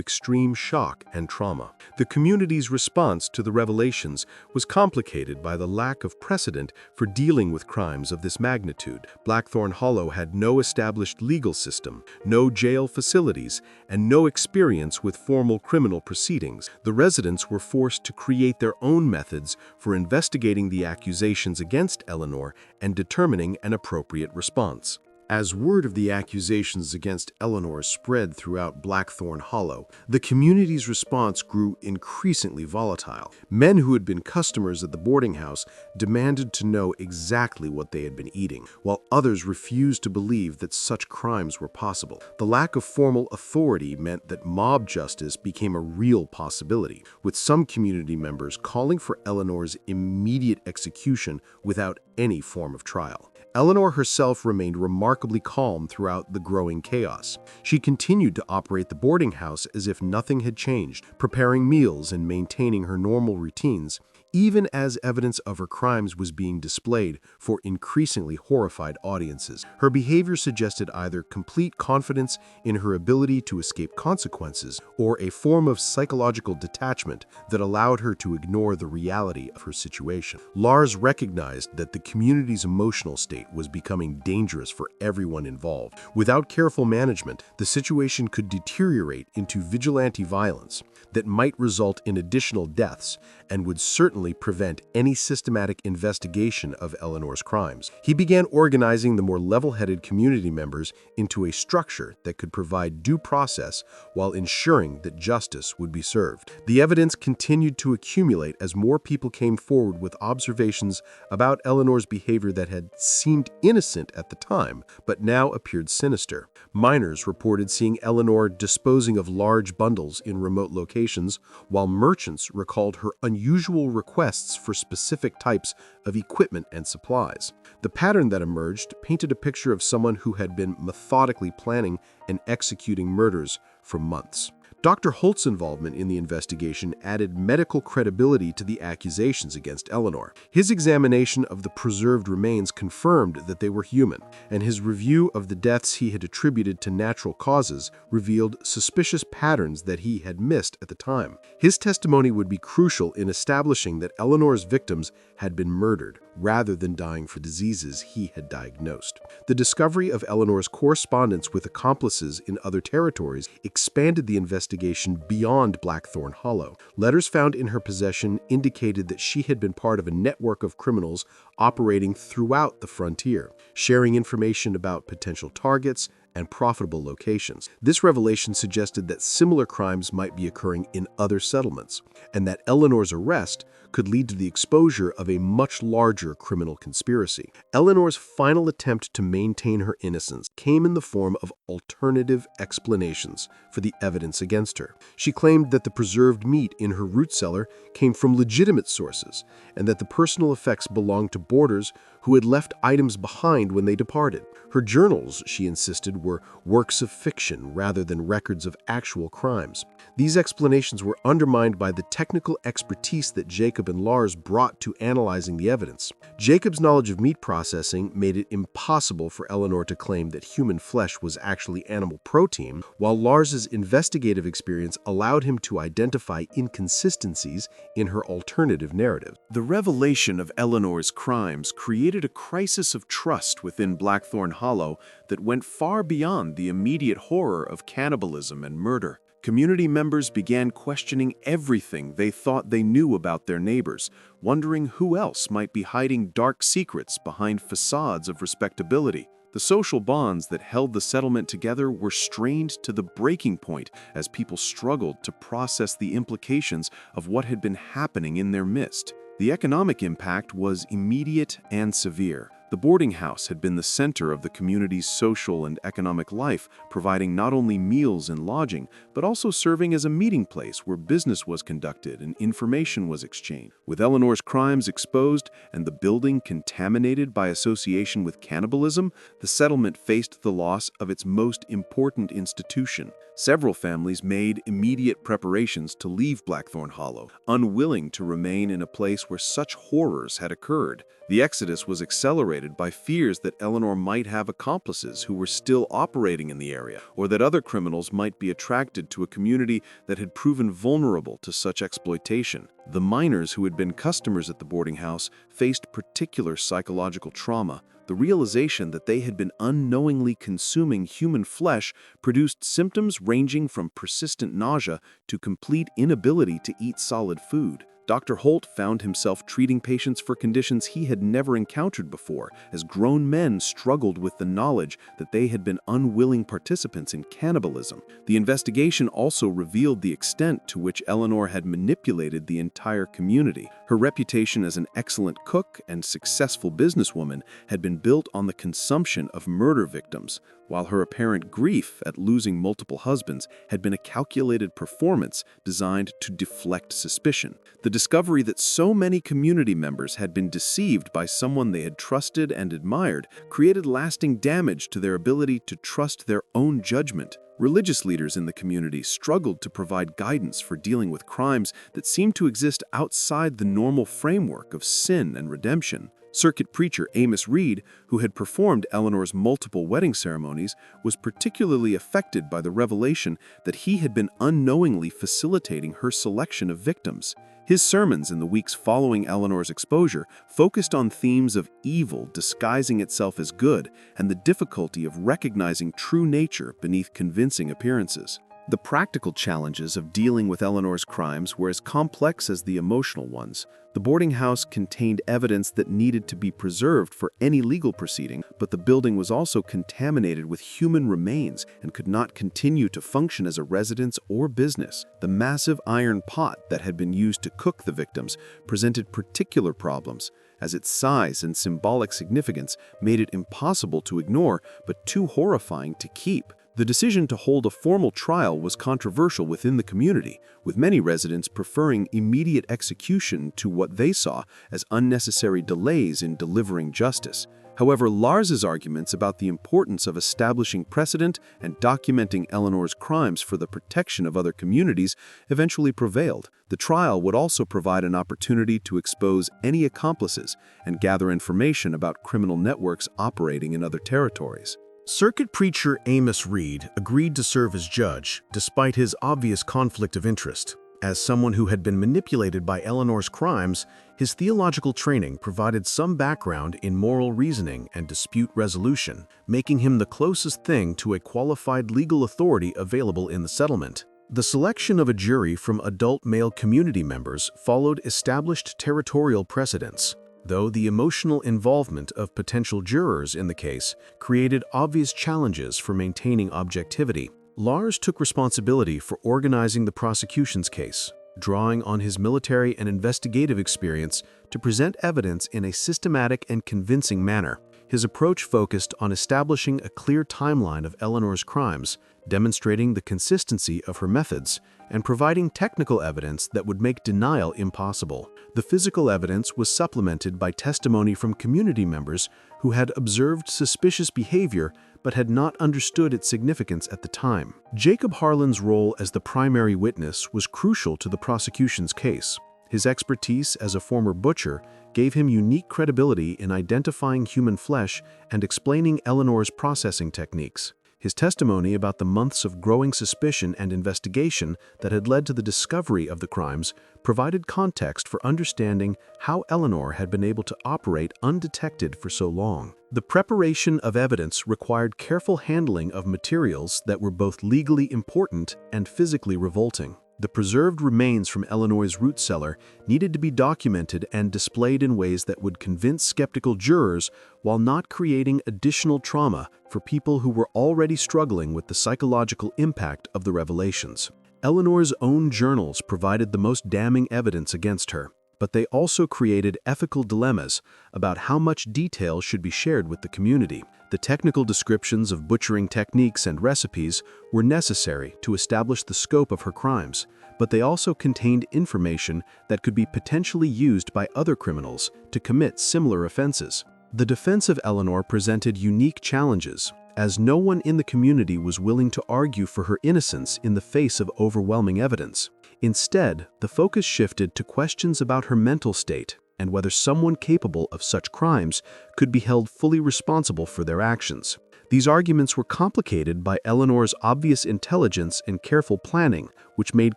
S1: extreme shock and trauma. The community's response to the revelations was complicated by the lack of precedent for dealing with crimes of this magnitude. Blackthorn Hollow had no established legal system, no jail facilities, and no experience with formal criminal proceedings. The residents were forced to create their own methods for investigating the accusations against Eleanor and determining an appropriate response.
S2: As word of the accusations against Eleanor spread throughout Blackthorn Hollow, the community's response grew increasingly volatile. Men who had been customers at the boarding house demanded to know exactly what they had been eating, while others refused to believe that such crimes were possible. The lack of formal authority meant that mob justice became a real possibility, with some community members calling for Eleanor's immediate execution without any form of trial. Eleanor herself remained remarkably calm throughout the growing chaos. She continued to operate the boarding house as if nothing had changed, preparing meals and maintaining her normal routines, even as evidence of her crimes was being displayed for increasingly horrified audiences. Her behavior suggested either complete confidence in her ability to escape consequences or a form of psychological detachment that allowed her to ignore the reality of her situation. Lars recognized that the community's emotional state was becoming dangerous for everyone involved. Without careful management, the situation could deteriorate into vigilante violence that might result in additional deaths and would certainly prevent any systematic investigation of Eleanor's crimes. He began organizing the more level-headed community members into a structure that could provide due process while ensuring that justice would be served. The evidence continued to accumulate as more people came forward with observations about Eleanor's behavior that had seemed seemed innocent at the time, but now appeared sinister. Miners reported seeing Eleanor disposing of large bundles in remote locations, while merchants recalled her unusual requests for specific types of equipment and supplies. The pattern that emerged painted a picture of someone who had been methodically planning and executing murders for months. Dr. Holt's involvement in the investigation added medical credibility to the accusations against Eleanor. His examination of the preserved remains confirmed that they were human, and his review of the deaths he had attributed to natural causes revealed suspicious patterns that he had missed at the time. His testimony would be crucial in establishing that Eleanor's victims had been murdered, rather than dying for diseases he had diagnosed. The discovery of Eleanor's correspondence with accomplices in other territories expanded the investigation beyond Blackthorn Hollow. Letters found in her possession indicated that she had been part of a network of criminals operating throughout the frontier, sharing information about potential targets and profitable locations. This revelation suggested that similar crimes might be occurring in other settlements, and that Eleanor's arrest could lead to the exposure of a much larger criminal conspiracy. Eleanor's final attempt to maintain her innocence came in the form of alternative explanations for the evidence against her. She claimed that the preserved meat in her root cellar came from legitimate sources, and that the personal effects belonged to boarders who had left items behind when they departed. Her journals, she insisted, were works of fiction rather than records of actual crimes. These explanations were undermined by the technical expertise that Jacob and Lars brought to analyzing the evidence. Jacob's knowledge of meat processing made it impossible for Eleanor to claim that human flesh was actually animal protein, while Lars's investigative experience allowed him to identify inconsistencies in her alternative narrative.
S3: The revelation of Eleanor's crimes created a crisis of trust within Blackthorn Hollow that went far beyond the immediate horror of cannibalism and murder. Community members began questioning everything they thought they knew about their neighbors, wondering who else might be hiding dark secrets behind facades of respectability. The social bonds that held the settlement together were strained to the breaking point as people struggled to process the implications of what had been happening in their midst. The economic impact was immediate and severe. The boarding house had been the center of the community's social and economic life, providing not only meals and lodging, but also serving as a meeting place where business was conducted and information was exchanged. With Eleanor's crimes exposed and the building contaminated by association with cannibalism, the settlement faced the loss of its most important institution. Several families made immediate preparations to leave Blackthorn Hollow, unwilling to remain in a place where such horrors had occurred. The exodus was accelerated by fears that Eleanor might have accomplices who were still operating in the area, or that other criminals might be attracted to a community that had proven vulnerable to such exploitation. The miners who had been customers at the boarding house faced particular psychological trauma. The realization that they had been unknowingly consuming human flesh produced symptoms ranging from persistent nausea to complete inability to eat solid food. Dr. Holt found himself treating patients for conditions he had never encountered before, as grown men struggled with the knowledge that they had been unwilling participants in cannibalism. The investigation also revealed the extent to which Eleanor had manipulated the entire community. Her reputation as an excellent cook and successful businesswoman had been built on the consumption of murder victims, while her apparent grief at losing multiple husbands had been a calculated performance designed to deflect suspicion. The discovery that so many community members had been deceived by someone they had trusted and admired created lasting damage to their ability to trust their own judgment. Religious leaders in the community struggled to provide guidance for dealing with crimes that seemed to exist outside the normal framework of sin and redemption. Circuit preacher Amos Reed, who had performed Eleanor's multiple wedding ceremonies, was particularly affected by the revelation that he had been unknowingly facilitating her selection of victims. His sermons in the weeks following Eleanor's exposure focused on themes of evil disguising itself as good and the difficulty of recognizing true nature beneath convincing appearances. The practical challenges of dealing with Eleanor's crimes were as complex as the emotional ones. The boarding house contained evidence that needed to be preserved for any legal proceeding, but the building was also contaminated with human remains and could not continue to function as a residence or business. The massive iron pot that had been used to cook the victims presented particular problems, as its size and symbolic significance made it impossible to ignore, but too horrifying to keep. The decision to hold a formal trial was controversial within the community, with many residents preferring immediate execution to what they saw as unnecessary delays in delivering justice. However, Lars's arguments about the importance of establishing precedent and documenting Eleanor's crimes for the protection of other communities eventually prevailed. The trial would also provide an opportunity to expose any accomplices and gather information about criminal networks operating in other territories.
S1: Circuit preacher Amos Reed agreed to serve as judge, despite his obvious conflict of interest. As someone who had been manipulated by Eleanor's crimes, his theological training provided some background in moral reasoning and dispute resolution, making him the closest thing to a qualified legal authority available in the settlement. The selection of a jury from adult male community members followed established territorial precedents, though the emotional involvement of potential jurors in the case created obvious challenges for maintaining objectivity. Lars took responsibility for organizing the prosecution's case, drawing on his military and investigative experience to present evidence in a systematic and convincing manner. His approach focused on establishing a clear timeline of Eleanor's crimes, demonstrating the consistency of her methods, and providing technical evidence that would make denial impossible. The physical evidence was supplemented by testimony from community members who had observed suspicious behavior but had not understood its significance at the time. Jacob Harlan's role as the primary witness was crucial to the prosecution's case. His expertise as a former butcher gave him unique credibility in identifying human flesh and explaining Eleanor's processing techniques. His testimony about the months of growing suspicion and investigation that had led to the discovery of the crimes provided context for understanding how Eleanor had been able to operate undetected for so long. The preparation of evidence required careful handling of materials that were both legally important and physically revolting. The preserved remains from Eleanor's root cellar needed to be documented and displayed in ways that would convince skeptical jurors while not creating additional trauma for people who were already struggling with the psychological impact of the revelations. Eleanor's own journals provided the most damning evidence against her, but they also created ethical dilemmas about how much detail should be shared with the community. The technical descriptions of butchering techniques and recipes were necessary to establish the scope of her crimes, but they also contained information that could be potentially used by other criminals to commit similar offenses. The defense of Eleanor presented unique challenges, as no one in the community was willing to argue for her innocence in the face of overwhelming evidence. Instead, the focus shifted to questions about her mental state and whether someone capable of such crimes could be held fully responsible for their actions. These arguments were complicated by Eleanor's obvious intelligence and careful planning, which made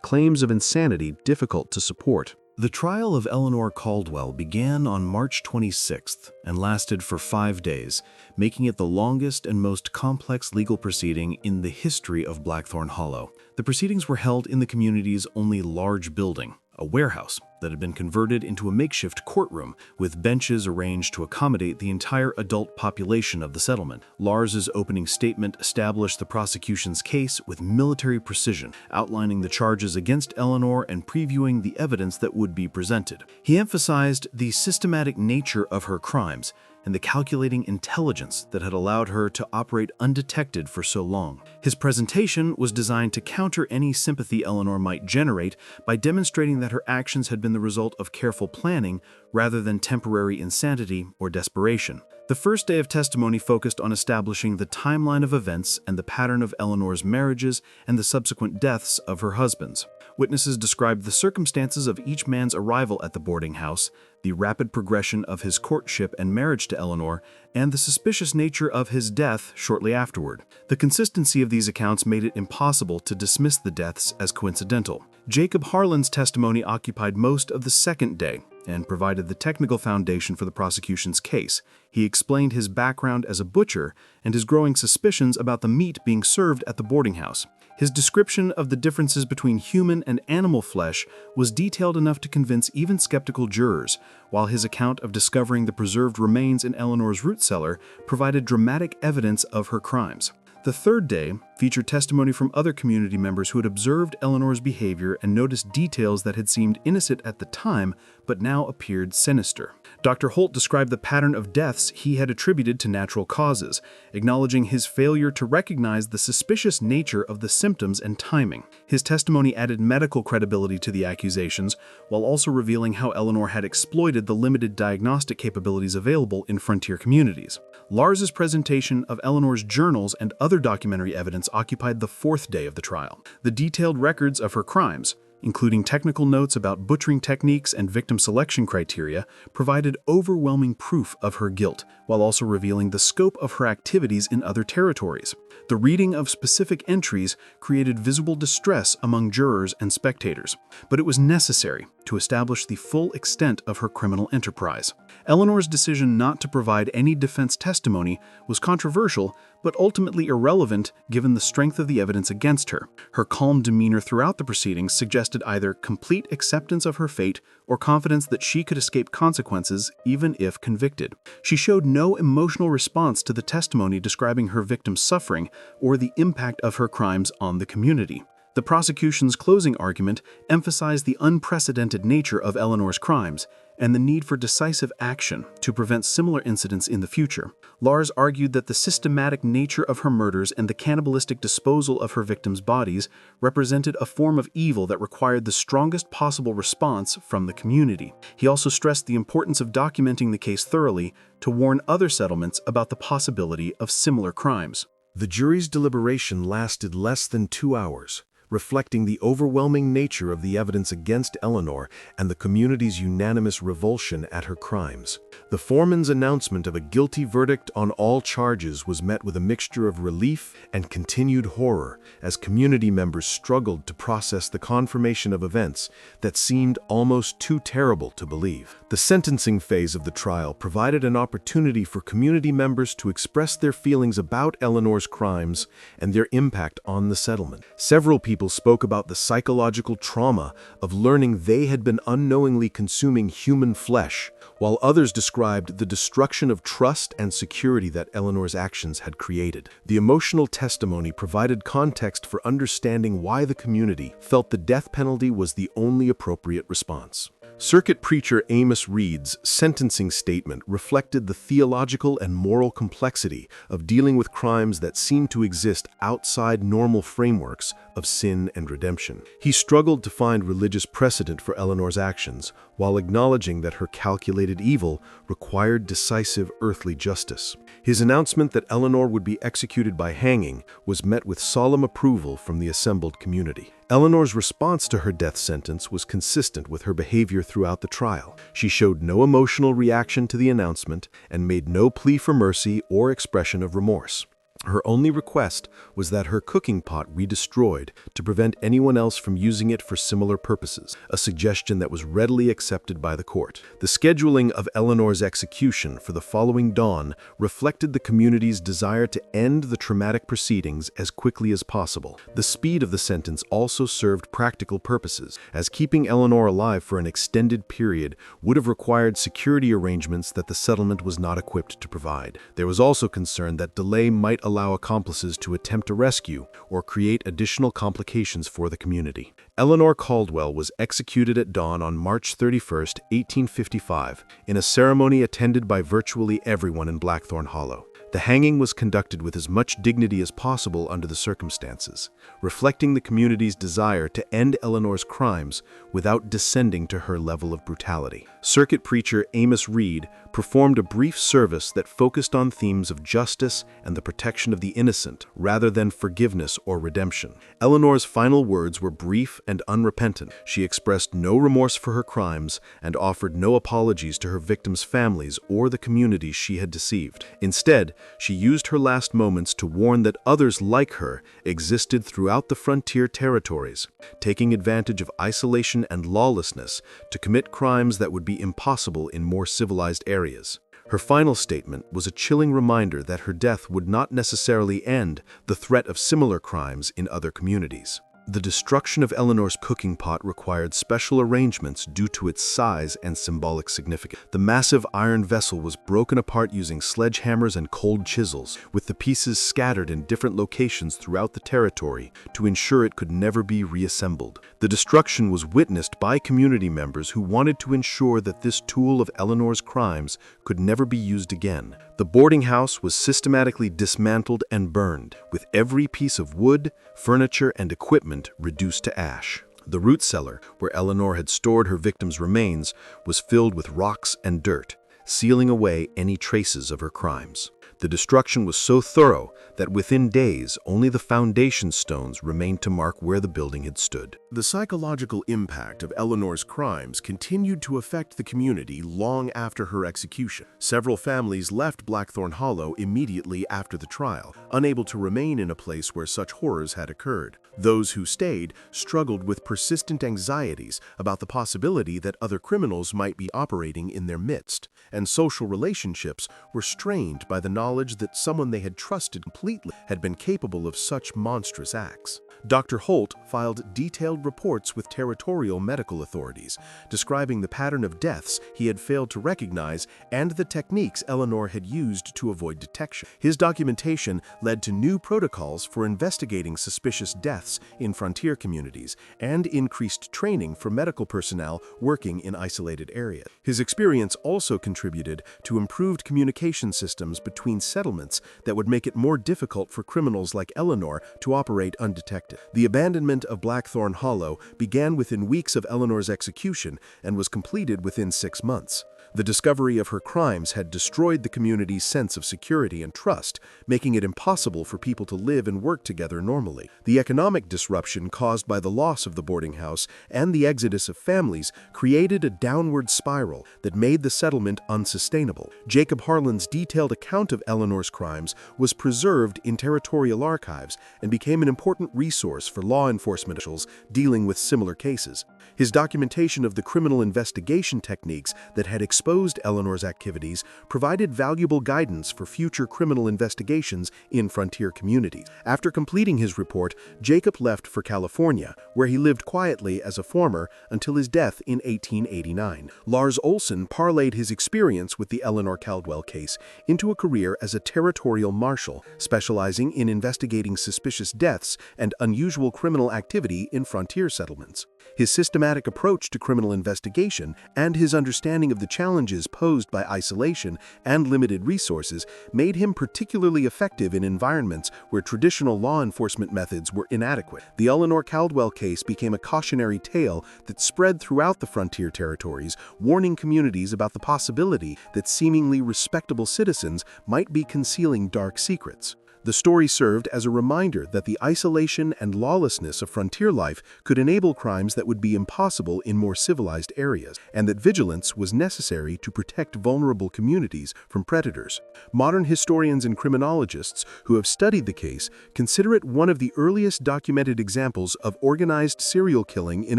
S1: claims of insanity difficult to support.
S2: The trial of Eleanor Caldwell began on March 26th and lasted for 5 days, making it the longest and most complex legal proceeding in the history of Blackthorn Hollow. The proceedings were held in the community's only large building, a warehouse that had been converted into a makeshift courtroom with benches arranged to accommodate the entire adult population of the settlement. Lars's opening statement established the prosecution's case with military precision, outlining the charges against Eleanor and previewing the evidence that would be presented. He emphasized the systematic nature of her crimes and the calculating intelligence that had allowed her to operate undetected for so long. His presentation was designed to counter any sympathy Eleanor might generate by demonstrating that her actions had been the result of careful planning rather than temporary insanity or desperation. The first day of testimony focused on establishing the timeline of events and the pattern of Eleanor's marriages and the subsequent deaths of her husbands. Witnesses described the circumstances of each man's arrival at the boarding house, the rapid progression of his courtship and marriage to Eleanor, and the suspicious nature of his death shortly afterward. The consistency of these accounts made it impossible to dismiss the deaths as coincidental. Jacob Harlan's testimony occupied most of the second day and provided the technical foundation for the prosecution's case. He explained his background as a butcher and his growing suspicions about the meat being served at the boarding house.
S3: His description of the differences between human and animal flesh was detailed enough to convince even skeptical jurors, while his account of discovering the preserved remains in Eleanor's root cellar provided dramatic evidence of her crimes. The third day featured testimony from other community members who had observed Eleanor's behavior and noticed details that had seemed innocent at the time but now appeared sinister. Dr. Holt described the pattern of deaths he had attributed to natural causes, acknowledging his failure to recognize the suspicious nature of the symptoms and timing. His testimony added medical credibility to the accusations, while also revealing how Eleanor had exploited the limited diagnostic capabilities available in frontier communities. Lars's presentation of Eleanor's journals and other documentary evidence occupied the fourth day of the trial. The detailed records of her crimes, including technical notes about butchering techniques and victim selection criteria, provided overwhelming proof of her guilt, while also revealing the scope of her activities in other territories. The reading of specific entries created visible distress among jurors and spectators, but it was necessary to establish the full extent of her criminal enterprise. Eleanor's decision not to provide any defense testimony was controversial, but ultimately irrelevant given the strength of the evidence against her. Her calm demeanor throughout the proceedings suggested either complete acceptance of her fate or confidence that she could escape consequences even if convicted. She showed no emotional response to the testimony describing her victim's suffering or the impact of her crimes on the community. The prosecution's closing argument emphasized the unprecedented nature of Eleanor's crimes and the need for decisive action to prevent similar incidents in the future. Lars argued that the systematic nature of her murders and the cannibalistic disposal of her victims' bodies represented a form of evil that required the strongest possible response from the community. He also stressed the importance of documenting the case thoroughly to warn other settlements about the possibility of similar crimes.
S1: The jury's deliberation lasted less than 2 hours, reflecting the overwhelming nature of the evidence against Eleanor and the community's unanimous revulsion at her crimes. The foreman's announcement of a guilty verdict on all charges was met with a mixture of relief and continued horror as community members struggled to process the confirmation of events that seemed almost too terrible to believe. The sentencing phase of the trial provided an opportunity for community members to express their feelings about Eleanor's crimes and their impact on the settlement. Several people spoke about the psychological trauma of learning they had been unknowingly consuming human flesh, while others described the destruction of trust and security that Eleanor's actions had created. The emotional testimony provided context for understanding why the community felt the death penalty was the only appropriate response. Circuit preacher Amos Reed's sentencing statement reflected the theological and moral complexity of dealing with crimes that seemed to exist outside normal frameworks of sin and redemption. He struggled to find religious precedent for Eleanor's actions, while acknowledging that her calculated evil required decisive earthly justice. His announcement that Eleanor would be executed by hanging was met with solemn approval from the assembled community. Eleanor's response to her death sentence was consistent with her behavior throughout the trial. She showed no emotional reaction to the announcement and made no plea for mercy or expression of remorse. Her only request was that her cooking pot be destroyed to prevent anyone else from using it for similar purposes, a suggestion that was readily accepted by the court. The scheduling of Eleanor's execution for the following dawn reflected the community's desire to end the traumatic proceedings as quickly as possible. The speed of the sentence also served practical purposes, as keeping Eleanor alive for an extended period would have required security arrangements that the settlement was not equipped to provide. There was also concern that delay might allow accomplices to attempt a rescue or create additional complications for the community. Eleanor Caldwell was executed at dawn on March 31, 1855, in a ceremony attended by virtually everyone in Blackthorn Hollow. The hanging was conducted with as much dignity as possible under the circumstances, reflecting the community's desire to end Eleanor's crimes without descending to her level of brutality. Circuit preacher Amos Reed performed a brief service that focused on themes of justice and the protection of the innocent rather than forgiveness or redemption. Eleanor's final words were brief and unrepentant. She expressed no remorse for her crimes and offered no apologies to her victims' families or the communities she had deceived. Instead, she used her last moments to warn that others like her existed throughout the frontier territories, taking advantage of isolation and lawlessness to commit crimes that would be impossible in more civilized areas.
S2: Her final statement was a chilling reminder that her death would not necessarily end the threat of similar crimes in other communities. The destruction of Eleanor's cooking pot required special arrangements due to its size and symbolic significance. The massive iron vessel was broken apart using sledgehammers and cold chisels, with the pieces scattered in different locations throughout the territory to ensure it could never be reassembled. The destruction was witnessed by community members who wanted to ensure that this tool of Eleanor's crimes could never be used again. The boarding house was systematically dismantled and burned, with every piece of wood, furniture, and equipment reduced to ash. The root cellar, where Eleanor had stored her victims' remains, was filled with rocks and dirt, sealing away any traces of her crimes. The destruction was so thorough that within days, only the foundation stones remained to mark where the building had stood.
S1: The psychological impact of Eleanor's crimes continued to affect the community long after her execution. Several families left Blackthorn Hollow immediately after the trial, unable to remain in a place where such horrors had occurred. Those who stayed struggled with persistent anxieties about the possibility that other criminals might be operating in their midst, and social relationships were strained by the knowledge that someone they had trusted completely had been capable of such monstrous acts. Dr. Holt filed detailed reports with territorial medical authorities, describing the pattern of deaths he had failed to recognize and the techniques Eleanor had used to avoid detection. His documentation led to new protocols for investigating suspicious deaths in frontier communities and increased training for medical personnel working in isolated areas. His experience also contributed to improved communication systems between settlements that would make it more difficult for criminals like Eleanor to operate undetected. The abandonment of Blackthorn Hollow began within weeks of Eleanor's execution and was completed within 6 months. The discovery of her crimes had destroyed the community's sense of security and trust, making it impossible for people to live and work together normally. The economic disruption caused by the loss of the boarding house and the exodus of families created a downward spiral that made the settlement unsustainable. Jacob Harlan's detailed account of Eleanor's crimes was preserved in territorial archives and became an important resource for law enforcement officials dealing with similar cases. His documentation of the criminal investigation techniques that had exposed Eleanor's activities provided valuable guidance for future criminal investigations in frontier communities. After completing his report, Jacob left for California, where he lived quietly as a farmer until his death in 1889. Lars Olsen parlayed his experience with the Eleanor Caldwell case into a career as a territorial marshal, specializing in investigating suspicious deaths and unusual criminal activity in frontier settlements. His systematic approach to criminal investigation and his understanding of the challenges posed by isolation and limited resources made him particularly effective in environments where traditional law enforcement methods were inadequate. The Eleanor Caldwell case became a cautionary tale that spread throughout the frontier territories, warning communities about the possibility that seemingly respectable citizens might be concealing dark secrets. The story served as a reminder that the isolation and lawlessness of frontier life could enable crimes that would be impossible in more civilized areas, and that vigilance was necessary to protect vulnerable communities from predators. Modern historians and criminologists who have studied the case consider it one of the earliest documented examples of organized serial killing in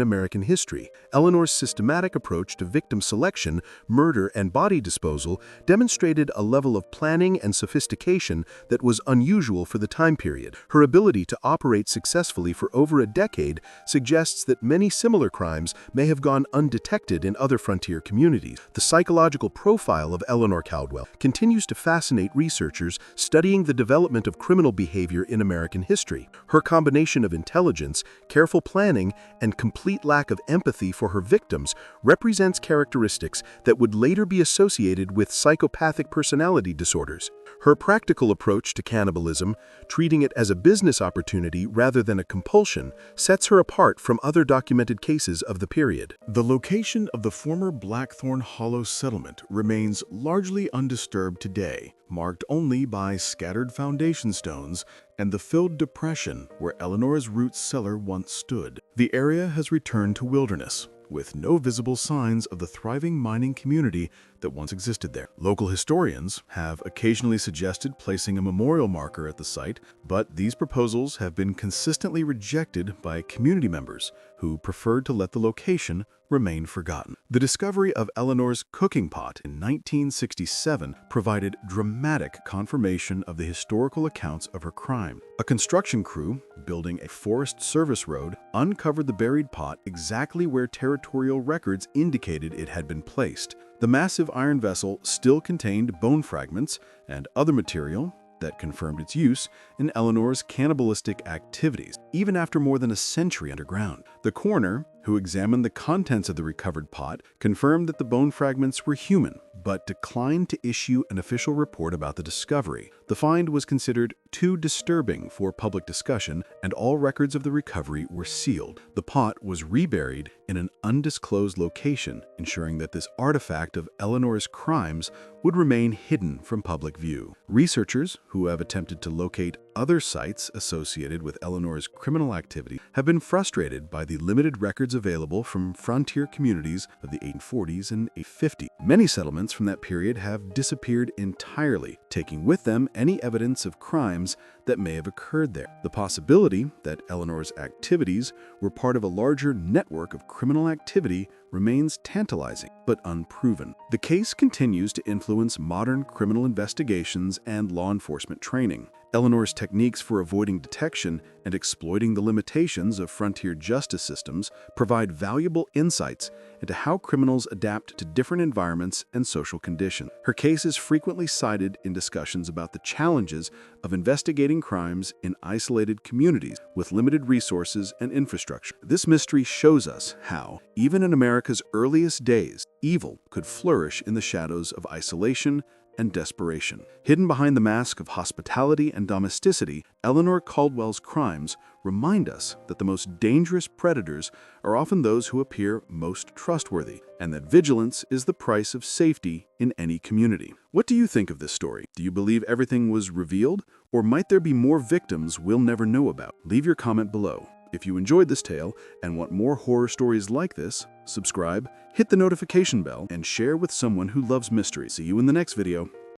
S1: American history. Eleanor's systematic approach to victim selection, murder, and body disposal demonstrated a level of planning and sophistication that was unusual for the time period. Her ability to operate successfully for over a decade suggests that many similar crimes may have gone undetected in other frontier communities. The psychological profile of Eleanor Caldwell continues to fascinate researchers studying the development of criminal behavior in American history. Her combination of intelligence, careful planning, and complete lack of empathy for her victims represents characteristics that would later be associated with psychopathic personality disorders. Her practical approach to cannibalism, treating it as a business opportunity rather than a compulsion, sets her apart from other documented cases of the period.
S2: The location of the former Blackthorn Hollow settlement remains largely undisturbed today, marked only by scattered foundation stones and the filled depression where Eleanor's root cellar once stood. The area has returned to wilderness, with no visible signs of the thriving mining community that once existed there. Local historians have occasionally suggested placing a memorial marker at the site, but these proposals have been consistently rejected by community members
S1: who preferred to let the location remain forgotten. The discovery of Eleanor's cooking pot in 1967 provided dramatic confirmation of the historical accounts of her crime. A construction crew building a Forest Service road uncovered the buried pot exactly where territorial records indicated it had been placed. The massive iron vessel still contained bone fragments and other material that confirmed its use in Eleanor's cannibalistic activities, even after more than a century underground. The coroner, who examined the contents of the recovered pot, confirmed that the bone fragments were human, but declined to issue an official report about the discovery. The find was considered too disturbing for public discussion, and all records of the recovery were sealed. The pot was reburied in an undisclosed location, ensuring that this artifact of Eleanor's crimes would remain hidden from public view. Researchers who have attempted to locate other sites associated with Eleanor's criminal activity have been frustrated by the limited records available from frontier communities of the 1840s and 1850s. Many settlements from that period have disappeared entirely, taking with them any evidence of crimes that may have occurred there. The possibility that Eleanor's activities were part of a larger network of criminal activity remains tantalizing but unproven. The case continues to influence modern criminal investigations and law enforcement training. Eleanor's techniques for avoiding detection and exploiting the limitations of frontier justice systems provide valuable insights into how criminals adapt to different environments and social conditions. Her case is frequently cited in discussions about the challenges of investigating crimes in isolated communities with limited resources and infrastructure. This mystery shows us how, even in America's earliest days, evil could flourish in the shadows of isolation and desperation. Hidden behind the mask of hospitality and domesticity, Eleanor Caldwell's crimes remind us that the most dangerous predators are often those who appear most trustworthy, and that vigilance is the price of safety in any community. What do you think of this story? Do you believe everything was revealed, or might there be more victims we'll never know about? Leave your comment below. If you enjoyed this tale and want more horror stories like this, subscribe, hit the notification bell, and share with someone who loves mystery. See you in the next video.